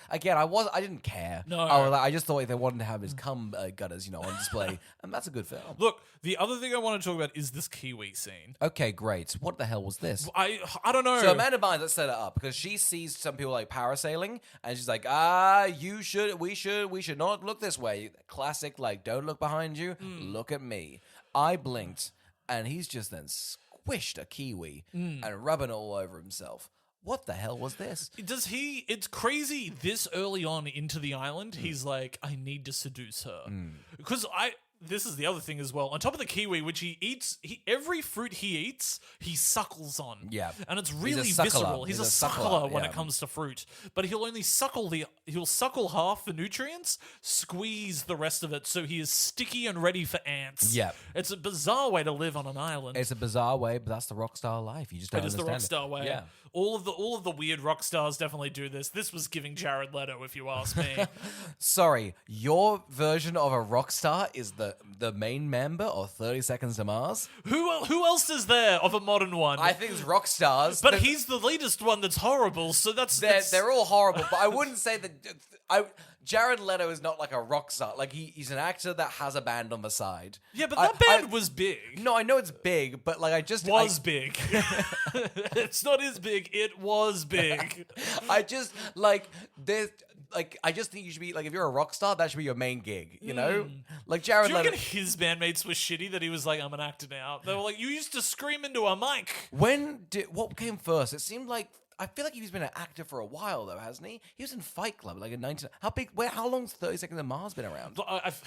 again, I didn't care. No. I just thought they wanted to have his cum gutters, on display, and that's a good film. Look, the other thing I want to talk about is this Kiwi scene. Okay, great. What the hell was this? I don't know. So Amanda Bynes, let's set it up because she sees some people like parasailing, and she's like, we should not look this way. Classic, like, don't look behind you, look at me. I blinked, and he's just then squished a kiwi and rubbing it all over himself. What the hell was this? It's crazy this early on into the island. He's like, I need to seduce her. Because this is the other thing as well. On top of the kiwi, which he eats, every fruit he eats, he suckles on. Yeah. And it's He's a really suckler. visceral. He's a suckler when yeah. it comes to fruit. But he'll only he'll suckle half the nutrients, squeeze the rest of it, so he is sticky and ready for ants. Yeah. It's a bizarre way to live on an island. It's a bizarre way, but that's the rock star life. You just don't It is the understand rock star way. Yeah. All of the weird rock stars definitely do this. This was giving Jared Leto, if you ask me. Sorry, your version of a rock star is the main member of 30 Seconds to Mars? Who else is there of a modern one? I think it's rock stars. But he's the latest one that's horrible, so They're all horrible, but I wouldn't say that... Jared Leto is not like a rock star. Like, he's an actor that has a band on the side. Yeah, but that band was big. No, I know it's big, but like Big. It's not as big. It was big. I just I just think you should be like, if you're a rock star, that should be your main gig, you know? Like Jared Do you Leto. reckon his bandmates were shitty that he was like, I'm an actor now? They were like, you used to scream into a mic. What came first? It seemed like, I feel like he's been an actor for a while though, hasn't he? He was in Fight Club like in 19. How long's 30 Seconds to Mars been around?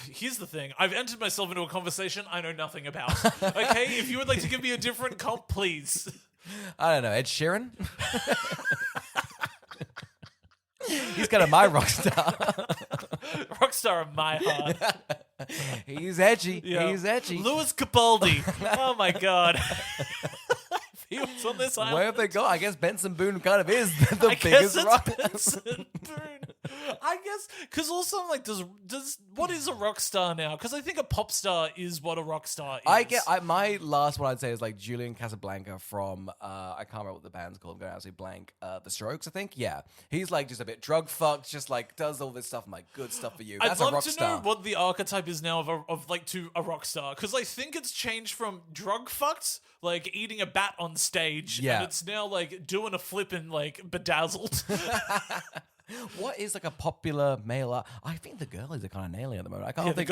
Here's the thing. I've entered myself into a conversation I know nothing about. Okay? If you would like to give me a different comp, please. I don't know. Ed Sheeran? He's got a My Rockstar. Rockstar of my heart. He's edgy. Yeah. He's edgy. Louis Capaldi. Oh my god. He was on this island. Where have they gone? I guess Benson Boone kind of is the I biggest guess rock. it's Benson Boone. I guess because also I'm like, does what is a rock star now? Because I think a pop star is what a rock star is. My last one I'd say is like Julian Casablanca from I can't remember what the band's called. I'm going to actually blank. The Strokes, I think. Yeah, he's like just a bit drug fucked, just like does all this stuff. I'm like, good stuff for you. That's I'd a rock love to star. know what the archetype is now to a rock star, because I think it's changed from drug fucked, like eating a bat on stage, and it's now like doing a flip in like Bedazzled. What is like a popular male art? I think the girlies are kind of nailing it at the moment. I can't think.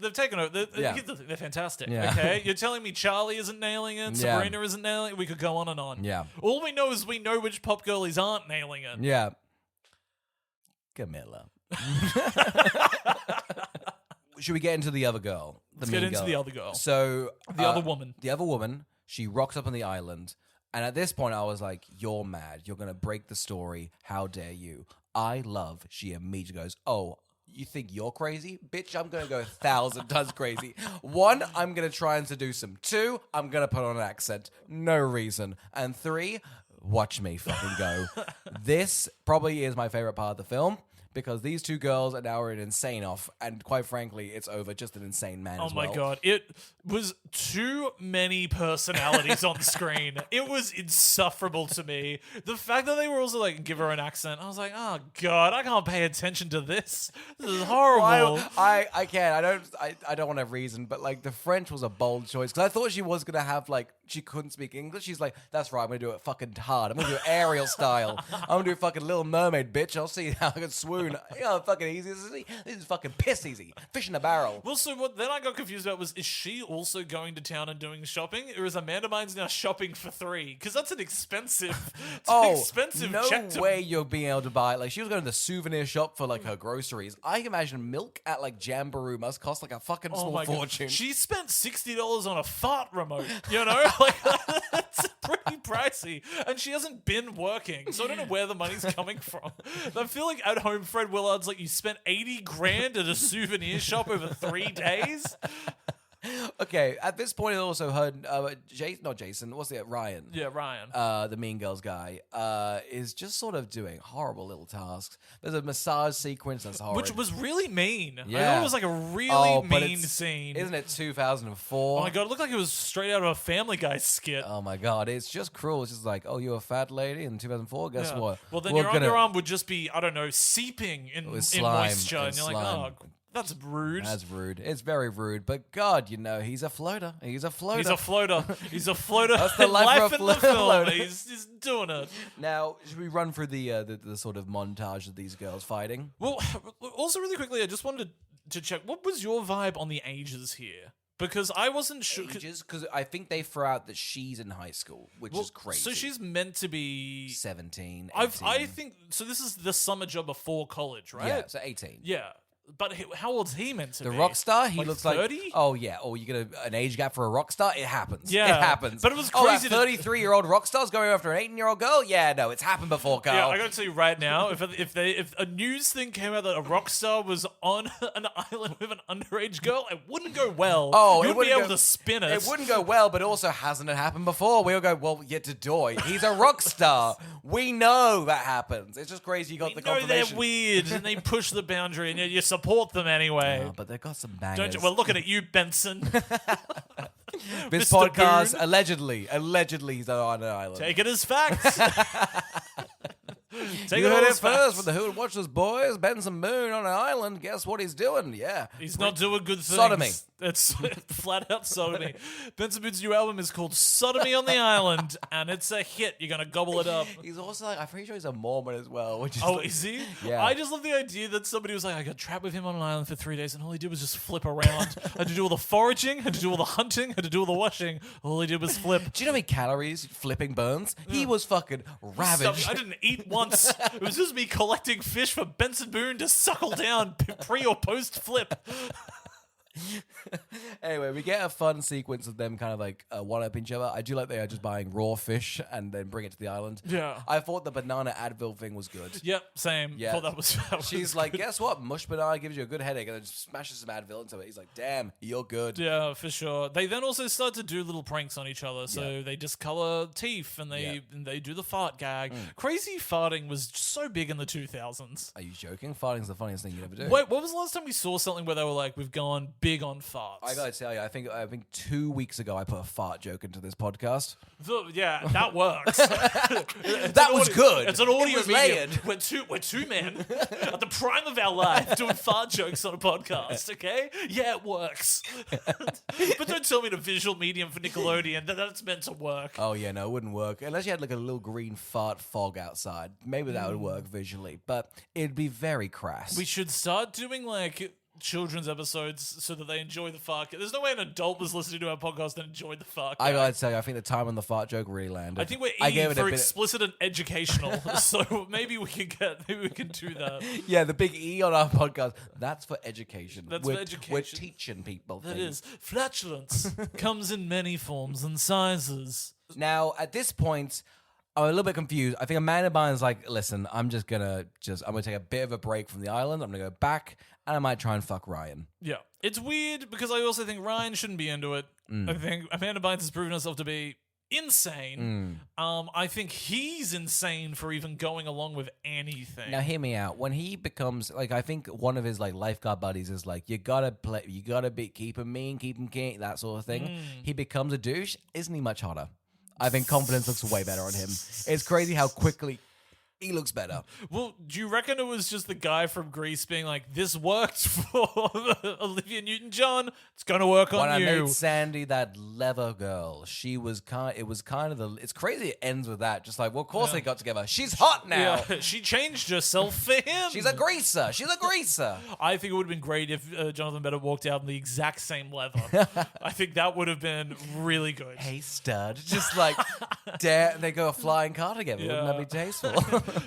They've taken over. They're fantastic. Yeah. Okay, you're telling me Charlie isn't nailing it, Sabrina isn't nailing it. We could go on and on. Yeah. All we know is we know which pop girlies aren't nailing it. Yeah. Camilla. Should we get into the other girl? Let's get into the other girl. So The other woman. The other woman. She rocks up on the island, and at this point, I was like, "You're mad. You're gonna break the story. How dare you?" I love. She immediately goes, "Oh, you think you're crazy? Bitch, I'm going to go 1,000 times crazy. 1, I'm going to try and seduce him. 2, I'm going to put on an accent. No reason. And 3, watch me fucking go." This probably is my favorite part of the film because these two girls are now an insane off, and quite frankly, it's over just an insane man. Oh as my well. god, it was too many personalities on screen. It was insufferable to me. The fact that they were also like give her an accent, I was like, oh god, I can't pay attention to this. This is horrible. I can't. I don't want to reason, but like the French was a bold choice because I thought she was gonna have like she couldn't speak English. She's like, that's right, I'm gonna do it fucking hard. I'm gonna do it Ariel style. I'm gonna do fucking Little Mermaid, bitch. I'll see how I can swoon. You know, fucking easy. This is fucking piss easy. Fish in a barrel. Well, so what then I got confused about was, is she also going to town and doing shopping, or is Amanda Bynes now shopping for three? Because that's an expensive, no check to way you're being able to buy. Like she was going to the souvenir shop for like her groceries. I can imagine milk at like Jamboree must cost like a fucking small my God. fortune. She spent $60 on a fart remote, you know? Like, that's pretty pricey. And she hasn't been working, so I don't know where the money's coming from. I feel like at home Fred Willard's like, you spent 80 grand at a souvenir shop over 3 days? Okay, at this point, it also heard Ryan. Yeah, Ryan. The Mean Girls guy, is just sort of doing horrible little tasks. There's a massage sequence that's horrible. Which was really mean. I Yeah. thought it was like a really but mean it's- scene. Isn't it 2004? Oh my god, it looked like it was straight out of a Family Guy skit. Oh my god, it's just cruel. It's just like, oh, you're a fat lady in 2004? Guess Yeah. what? Well, then We're your gonna- underarm would just be, I don't know, seeping in With slime moisture. And you're like, slime. oh, that's rude. That's rude. It's very rude. But God, you know, he's a floater. He's a floater. He's a floater. He's a floater. That's the life of in a the film. floater. He's doing it. Now, should we run through the sort of montage of these girls fighting? Well, also really quickly, I just wanted to check, what was your vibe on the ages here? Because I wasn't sure. Because I think they throw out that she's in high school, which is crazy. So she's meant to be 17, 18. I think so. This is the summer job before college, right? Yeah, so 18. Yeah. But how old's he meant to The be? rock star, he Like looks 30? like. Oh yeah. Oh, you get an age gap for a rock star? It happens. Yeah. It happens. But it was Oh, crazy that to- 33-year-old rock star's going after an 18-year-old girl? Yeah, no, it's happened before, Carl. Yeah, I gotta tell you right now, if a news thing came out that a rock star was on an island with an underage girl, it wouldn't go well. Oh, you it wouldn't be wouldn't able to spin it. It wouldn't go well, but also hasn't it happened before? We'll go, well, yet to doy. He's a rock star. We know that happens. It's just crazy you got the No, they're confirmation. weird, and they push the boundary, and you support them anyway. Oh, but they've got some bangers. Don't you? We're looking at you, Benson. This Mr. podcast, Boone. allegedly he's on an island. Take it as facts. Take You it all heard it as first facts. from the Who Would Watch This boys. Benson Moon on an island. Guess what he's doing? Yeah. He's not doing good things. Sodomy. It's flat out sodomy. Benson Boon's new album is called Sodomy on the Island, and it's a hit. You're gonna gobble it up. He's also like, I'm pretty sure he's a Mormon as well. Which is Oh, like- is he? Yeah. I just love the idea that somebody was like, I got trapped with him on an island for 3 days, and all he did was just flip around. Had to do all the foraging, had to do all the hunting, had to do all the washing. All he did was flip. Do you know how many calories flipping burns? He was fucking ravaged. I didn't eat once. It was just me collecting fish for Benson Boone to suckle down pre or post flip. Anyway, we get a fun sequence of them kind of like one-up each other. I do like they are just buying raw fish and then bring it to the island. Yeah. I thought the banana Advil thing was good. Yep, same. Yeah. Thought that was She's like, guess what? Mush banana gives you a good headache, and then just smashes some Advil into it. He's like, damn, you're good. Yeah, for sure. They then also start to do little pranks on each other. So they discolor teeth and they do the fart gag. Crazy farting was so big in the 2000s. Are you joking? Farting's the funniest thing you ever do. Wait, what was the last time we saw something where they were like, we've gone big on farts? I gotta tell you, I think 2 weeks ago I put a fart joke into this podcast. Yeah, that works. That was good. It's an It audio was medium. layered. We're two men at the prime of our life doing fart jokes on a podcast, okay? Yeah, it works. But don't tell me the visual medium for Nickelodeon that that's meant to work. Oh yeah, no, it wouldn't work unless you had like a little green fart fog outside. Maybe that would work visually, but it'd be very crass. We should start doing like children's episodes so that they enjoy the fart. There's no way an adult was listening to our podcast and enjoyed the fart. I gag. gotta tell you, I think the time on the fart joke really landed. I think we're I E gave it a for bit. explicit and educational, so maybe we can do that. Yeah, the big E on our podcast. That's for education. That's we're, for education. We're teaching people That things. is, flatulence comes in many forms and sizes. Now, at this point, I'm a little bit confused. I think Amanda Bynes is like, listen, I'm gonna take a bit of a break from the island. I'm gonna go back and I might try and fuck Ryan. Yeah, it's weird because I also think Ryan shouldn't be into it. I think Amanda Bynes has proven herself to be insane. I think he's insane for even going along with anything. Now, hear me out. When he becomes like, I think one of his like lifeguard buddies is like, you gotta keep him mean, keep him king, that sort of thing. He becomes a douche. Isn't he much hotter? I think confidence looks way better on him. It's crazy how quickly he looks better. Well, do you reckon it was just the guy from Greece being like, this worked for Olivia Newton-John, it's gonna work on you? When I made Sandy that leather girl, she was it's crazy it ends with that. Just like, well, of course they got together. She's hot now. Yeah, she changed herself for him. She's a greaser. I think it would have been great if Jonathan Bennett walked out in the exact same leather. I think that would have been really good. Hey, stud. Just like, dare they go a flying car together. Wouldn't that be tasteful?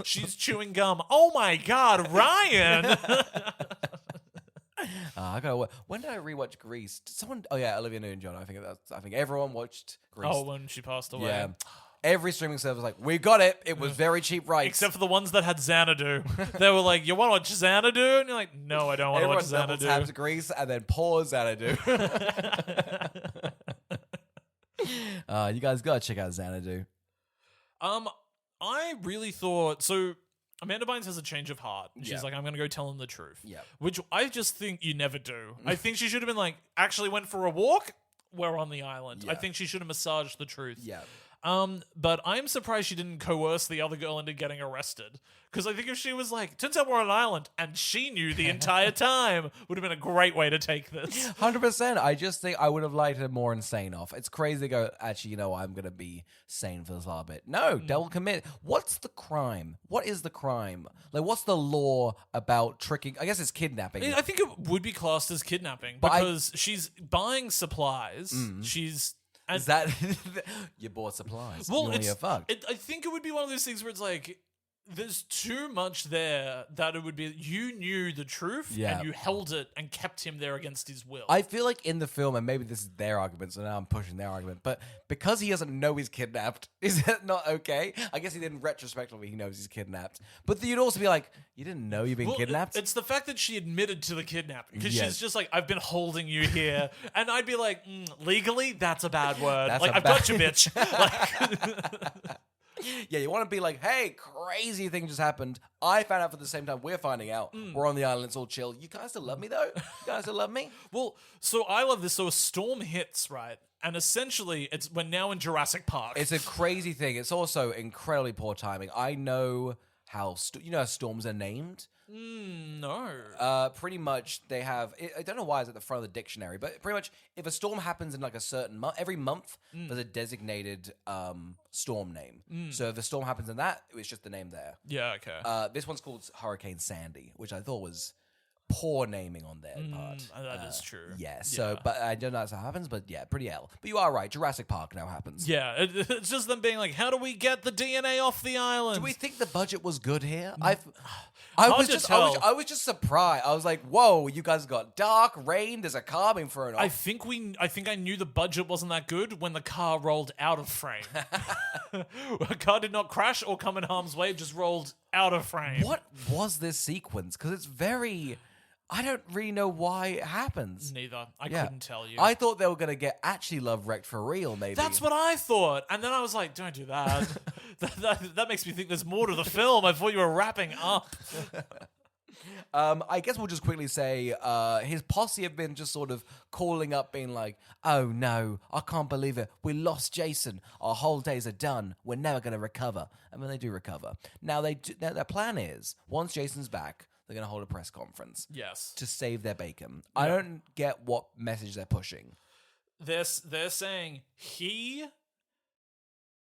She's chewing gum. Oh my God, Ryan! I gotta. When did I rewatch Grease? Did someone? Oh yeah, Olivia Newton-John. I think everyone watched Grease. Oh, when she passed away. Yeah. Every streaming service was like, we got it. It was very cheap rights. Except for the ones that had Xanadu. They were like, you want to watch Xanadu? And you're like, no, I don't want to watch Xanadu. Everyone taps Grease and then pause Xanadu. You guys gotta check out Xanadu. I really thought so. Amanda Bynes has a change of heart. She's like, I'm going to go tell him the truth. Yeah. Which I just think you never do. I think she should have been like, actually went for a walk. We're on the island. Yeah. I think she should have massaged the truth. Yeah. But I'm surprised she didn't coerce the other girl into getting arrested. Because I think if she was like, turns out we're on an island, and she knew the entire time, would have been a great way to take this. 100%. I just think I would have liked her more insane off. It's crazy to go, actually, you know, I'm going to be sane for this little bit. No, double commit. What's the crime? What is the crime? Like, what's the law about tricking? I guess it's kidnapping. I think it would be classed as kidnapping because she's buying supplies. She's... Is that you bought supplies? Well, you fucked. I think it would be one of those things where it's like there's too much there that it would be you knew the truth and you held it and kept him there against his will. I feel like in the film, and maybe this is their argument, so now I'm pushing their argument, but because he doesn't know he's kidnapped, is that not okay? I guess he didn't retrospectively, he knows he's kidnapped. But you'd also be like, you didn't know you've been kidnapped? It's the fact that she admitted to the kidnapping. Because she's just like, I've been holding you here. And I'd be like, legally, that's a bad word. I've got you, bitch. Yeah, you want to be like, hey, crazy thing just happened. I found out for the same time we're finding out. We're on the island, it's all chill. You guys still love me, though? You guys still love me? Well, so I love this. So a storm hits, right? And essentially, we're now in Jurassic Park. It's a crazy thing. It's also incredibly poor timing. I know how storms are named? No. Pretty much they have, I don't know why it's at the front of the dictionary, but pretty much if a storm happens in like a certain month, every month there's a designated storm name. So if a storm happens in that, it's just the name there. Yeah, okay. This one's called Hurricane Sandy, which I thought was poor naming on their part. That is true. Yeah, so, but I don't know how it happens, but yeah, pretty L. But you are right, Jurassic Park now happens. Yeah, it's just them being like, how do we get the DNA off the island? Do we think the budget was good here? I was just surprised. I was like, whoa, you guys got dark, rain, there's a car being thrown off. I think I knew the budget wasn't that good when the car rolled out of frame. A car did not crash or come in harm's way, just rolled out of frame. What was this sequence? Because it's very... I don't really know why it happens. Neither. I couldn't tell you. I thought they were going to get actually love wrecked for real, maybe. That's what I thought. And then I was like, don't do that. that makes me think there's more to the film. I thought you were wrapping up. I guess we'll just quickly say his posse have been just sort of calling up, being like, oh no, I can't believe it. We lost Jason. Our whole days are done. We're never going to recover. And then they do recover. Now, their plan is, once Jason's back, they're going to hold a press conference. Yes. To save their bacon. Yeah. I don't get what message they're pushing. They're saying he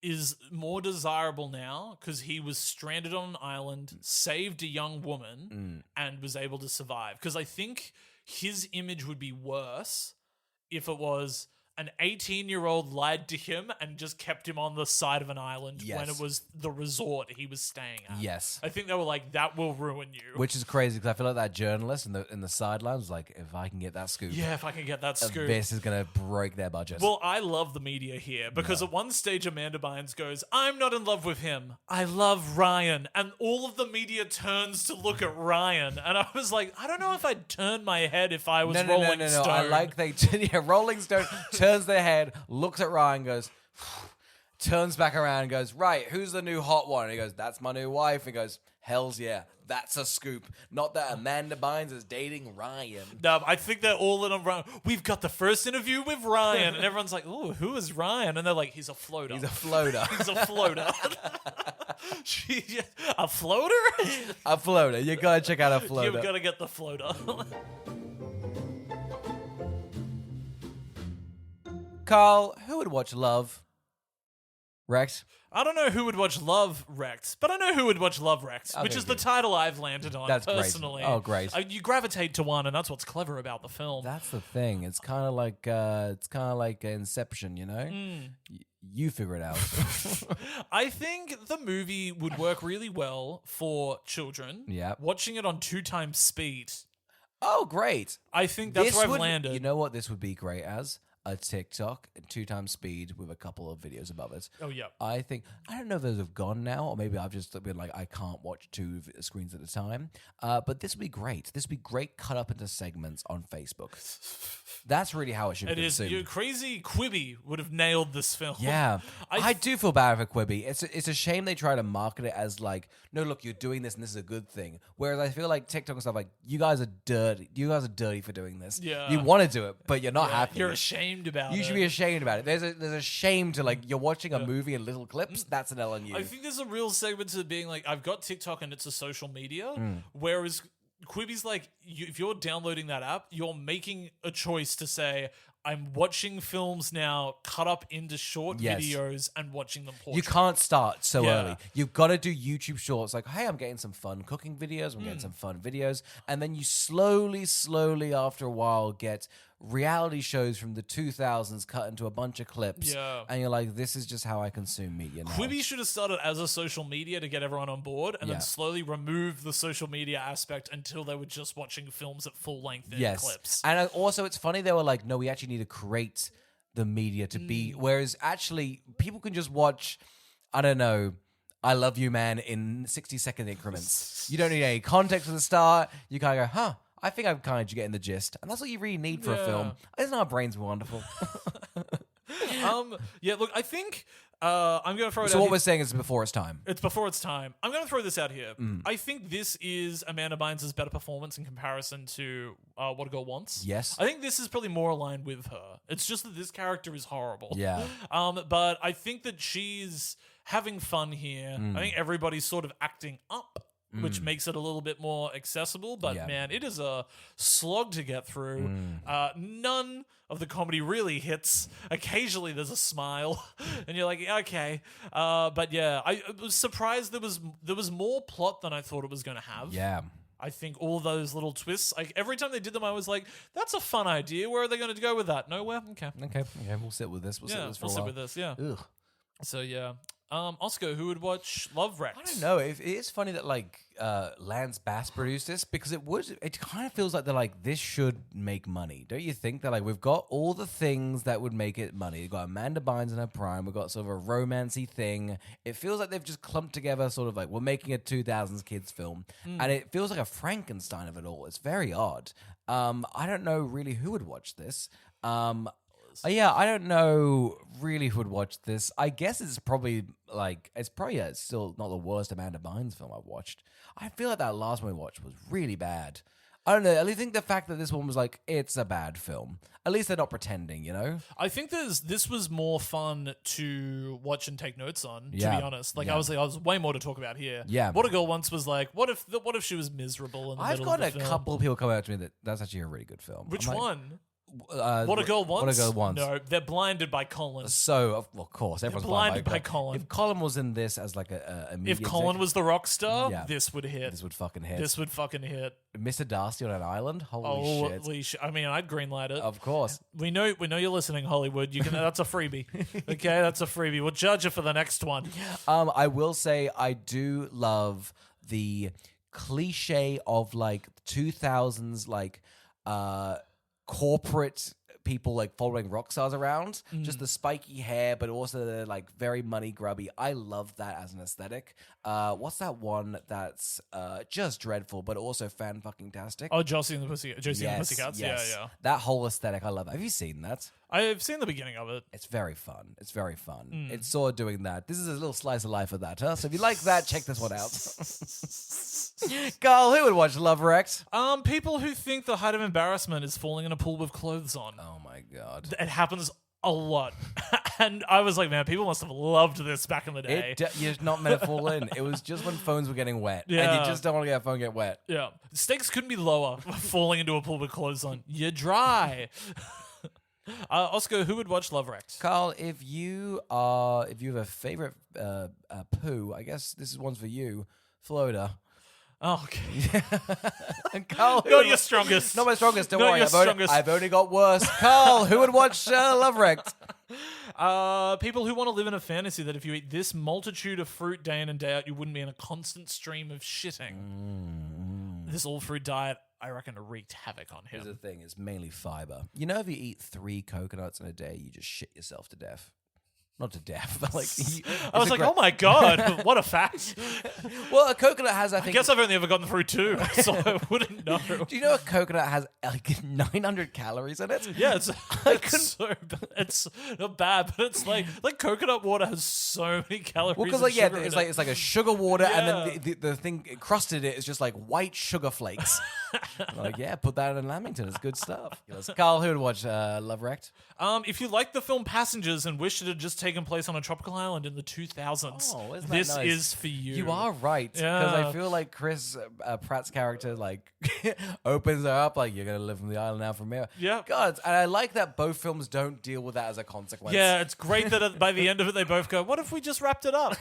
is more desirable now because he was stranded on an island, saved a young woman, and was able to survive. Because I think his image would be worse if it was an 18-year-old lied to him and just kept him on the side of an island when it was the resort he was staying at. Yes. I think they were like, that will ruin you. Which is crazy because I feel like that journalist in the sidelines was like, if I can get that scoop. Yeah, if I can get that scoop. This is going to break their budget. Well, I love the media here because at one stage Amanda Bynes goes, I'm not in love with him. I love Ryan. And all of the media turns to look at Ryan. And I was like, I don't know if I'd turn my head if I was Rolling Stone. I like Rolling Stone turns their head, looks at Ryan, goes, turns back around and goes, right, who's the new hot one? And he goes, that's my new wife. And he goes, hell's yeah, that's a scoop. Not that Amanda Bynes is dating Ryan. No, I think they're all in on Ryan. We've got the first interview with Ryan. And everyone's like, oh, who is Ryan? And they're like, he's a floater. He's a floater. He's a floater. A floater? A floater. You gotta check out a floater. You've got to get the floater. Carl, who would watch Love? Rex? I don't know who would watch Love Wrecked, but I know who would watch Love Wrecked, which is the title I've landed on personally. Great. Oh, great. You gravitate to one, and that's what's clever about the film. That's the thing. It's kind of like Inception, you know? You figure it out. I think the movie would work really well for children. Yeah. Watching it on 2 times speed. Oh, great. I think that's where I've landed. You know what this would be great as? A TikTok at 2 times speed with a couple of videos above it. Oh, yeah. I don't know if those have gone now, or maybe I've just been like, I can't watch 2 screens at a time. But this would be great. This would be great cut up into segments on Facebook. That's really how it should be consumed. Your crazy Quibi would have nailed this film. Yeah. I do feel bad for Quibi. It's a shame they try to market it as like, no, look, you're doing this and this is a good thing. Whereas I feel like TikTok and stuff like, you guys are dirty. You guys are dirty for doing this. Yeah. You want to do it, but you're not happy. You're ashamed about it. You should be ashamed about it. There's a shame to like, you're watching a movie in little clips. That's an L on you. I think there's a real segment to being like, I've got TikTok and it's a social media, whereas Quibi's like, if you're downloading that app, you're making a choice to say, I'm watching films now cut up into short videos and watching them portrait. You can't start so early. You've got to do YouTube shorts like, hey, I'm getting some fun cooking videos. I'm getting some fun videos. And then you slowly after a while get reality shows from the 2000s cut into a bunch of clips. Yeah. And you're like, this is just how I consume media now. Quibi should have started as a social media to get everyone on board and then slowly remove the social media aspect until they were just watching films at full length in clips. And also it's funny, they were like, no, we actually need to create the media to be, whereas actually people can just watch, I don't know, I Love You Man in 60-second increments. You don't need any context at the start. You kind of go, huh, I think I'm kind of getting the gist. And that's what you really need for a film. Isn't our brains wonderful? Look, I think I'm going to throw it out. So what here. we're saying is before its time. It's before its time. I'm going to throw this out here. I think this is Amanda Bynes' better performance in comparison to What a Girl Wants. Yes. I think this is probably more aligned with her. It's just that this character is horrible. Yeah. But I think that she's having fun here. I think everybody's sort of acting up, which makes it a little bit more accessible. But man, it is a slog to get through. None of the comedy really hits. Occasionally there's a smile and you're like, okay. But yeah, I was surprised there was more plot than I thought it was going to have. Yeah. I think all those little twists, like every time they did them, I was like, that's a fun idea. Where are they going to go with that? Nowhere? Okay. We'll sit with this. We'll sit with this for a while. We'll sit with this, yeah. Ugh. So yeah. Oscar, who would watch Love Wrecked? I don't know. It is funny that like Lance Bass produced this because it kind of feels like they're like, this should make money. Don't you think? They're like, we've got all the things that would make it money. We've got Amanda Bynes in her prime. We've got sort of a romancy thing. It feels like they've just clumped together sort of like, we're making a 2000s kids film. And it feels like a Frankenstein of it all. It's very odd. I don't know really who would watch this. I don't know really who would watch this. I guess it's probably still not the worst Amanda Bynes film I've watched. I feel like that last one we watched was really bad. I don't know. I think the fact that this one was like, it's a bad film. At least they're not pretending, you know? I think this was more fun to watch and take notes on, to be honest. Like I was way more to talk about here. Yeah. What a Girl Once was like, what if she was miserable in the middle of the film? I've got a couple of people come out to me that's actually a really good film. Which one? What a Girl Wants? What a Girl Wants. No, they're blinded by Colin. So, of course, everyone's blinded by Colin. If Colin was in this as like a media if Colin was the rock star, this would hit. This would fucking hit. This would fucking hit. Mr. Darcy on an island? Holy shit. I mean, I'd greenlight it. Of course. We know you're listening, Hollywood. You can. That's a freebie. Okay, that's a freebie. We'll judge you for the next one. I will say I do love the cliche of like 2000s like corporate people like following rock stars around. Just the spiky hair, but also the like very money grubby. I love that as an aesthetic. What's that one that's just dreadful, but also fan-fucking-tastic? Oh, Josie and the Pussycats. Yes. Yeah. That whole aesthetic, I love. Have you seen that? I've seen the beginning of it. It's very fun. It's very fun. It's sort of doing that. This is a little slice of life of that, huh? So if you like that, check this one out. Carl, who would watch Love Wrecked? People who think the height of embarrassment is falling in a pool with clothes on. Oh my god. It happens a lot. And I was like, man, people must have loved this back in the day. You're not meant to fall in. It was just when phones were getting wet. And Yeah. you just don't want to get a phone get wet. Yeah. Stakes couldn't be lower falling into a pool with clothes on. You're dry. Oscar, who would watch Love Wrecked? Carl, if you have a favorite poo, I guess this one's for you, Florida. Oh, okay. And Carl, Not your strongest. Not my strongest. Don't Not worry. your strongest. I've only got worse. Carl, who would watch Love Wrecked? People who want to live in a fantasy that if you eat this multitude of fruit day in and day out, you wouldn't be in a constant stream of shitting. This all-fruit diet, I reckon, wreaked havoc on him. Here's the thing, it's mainly fiber. You know, if you eat 3 coconuts in a day, you just shit yourself to death. Not to death, but like... I was like, oh my god, what a fact. Well, a coconut has, I think... I guess I've only ever gotten through 2, so I wouldn't know. Do you know a coconut has like 900 calories in it? Yeah, it's not bad, but it's like coconut water has so many calories. Well, because and sugar in it's like a sugar water, and then Yeah. the thing crusted it is just like white sugar flakes. Like, yeah, put that in Lamington. It's good stuff. Carl, who would watch Love Wrecked? If you like the film Passengers and wish it had just taken place on a tropical island in the 2000s, Oh, isn't that this nice? is for you. You are right, because Yeah. I feel like Chris Pratt's character like opens her up like, you're gonna live on the island now from here. Yeah. God, and I like that both films don't deal with that as a consequence. Yeah, it's great that by the end of it they both go, what if we just wrapped it up?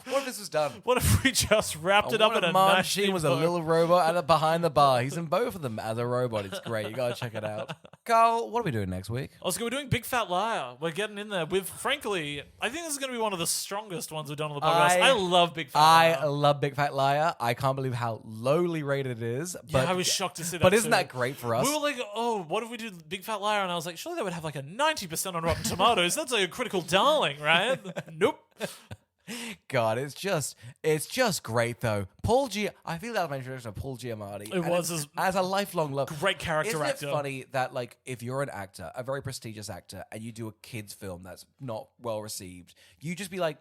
What if this was done? What if we just wrapped it up What in if a Martin nice Sheen was a bow? little robot behind the bar. He's in both of them as a robot. It's great. You gotta check it out. Carl, what are we doing next week? Oscar, we're doing Big Fat Liar. We're getting in there with, frankly, I think this is going to be one of the strongest ones we've done on the podcast. I love Big Fat Liar. I love Big Fat Liar. I can't believe how lowly rated it is. But Yeah, I was shocked to see that. But isn't too. that great for us? We were like, oh, what if we do Big Fat Liar? And I was like, surely that would have like a 90% on Rotten Tomatoes. That's like a critical darling, right? Nope. God, it's just great though. I feel that was my introduction of Paul Giamatti. It was as a lifelong love. Great character Isn't actor. it funny that like if you're an actor, a very prestigious actor, and you do a kids film that's not well received, you just be like,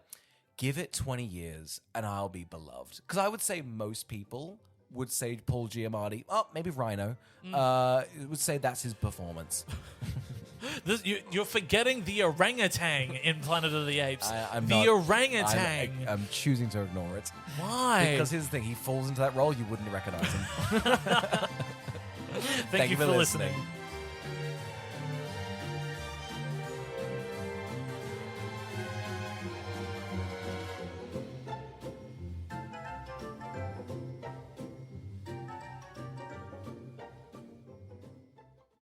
give it 20 years and I'll be beloved. Because I would say most people would say Paul Giamatti, maybe Rhino, would say that's his performance. You're forgetting the orangutan in Planet of the Apes. I'm the not. orangutan. I'm choosing to ignore it. Why? Because here's the thing, he falls into that role, you wouldn't recognize him. Thank you for listening.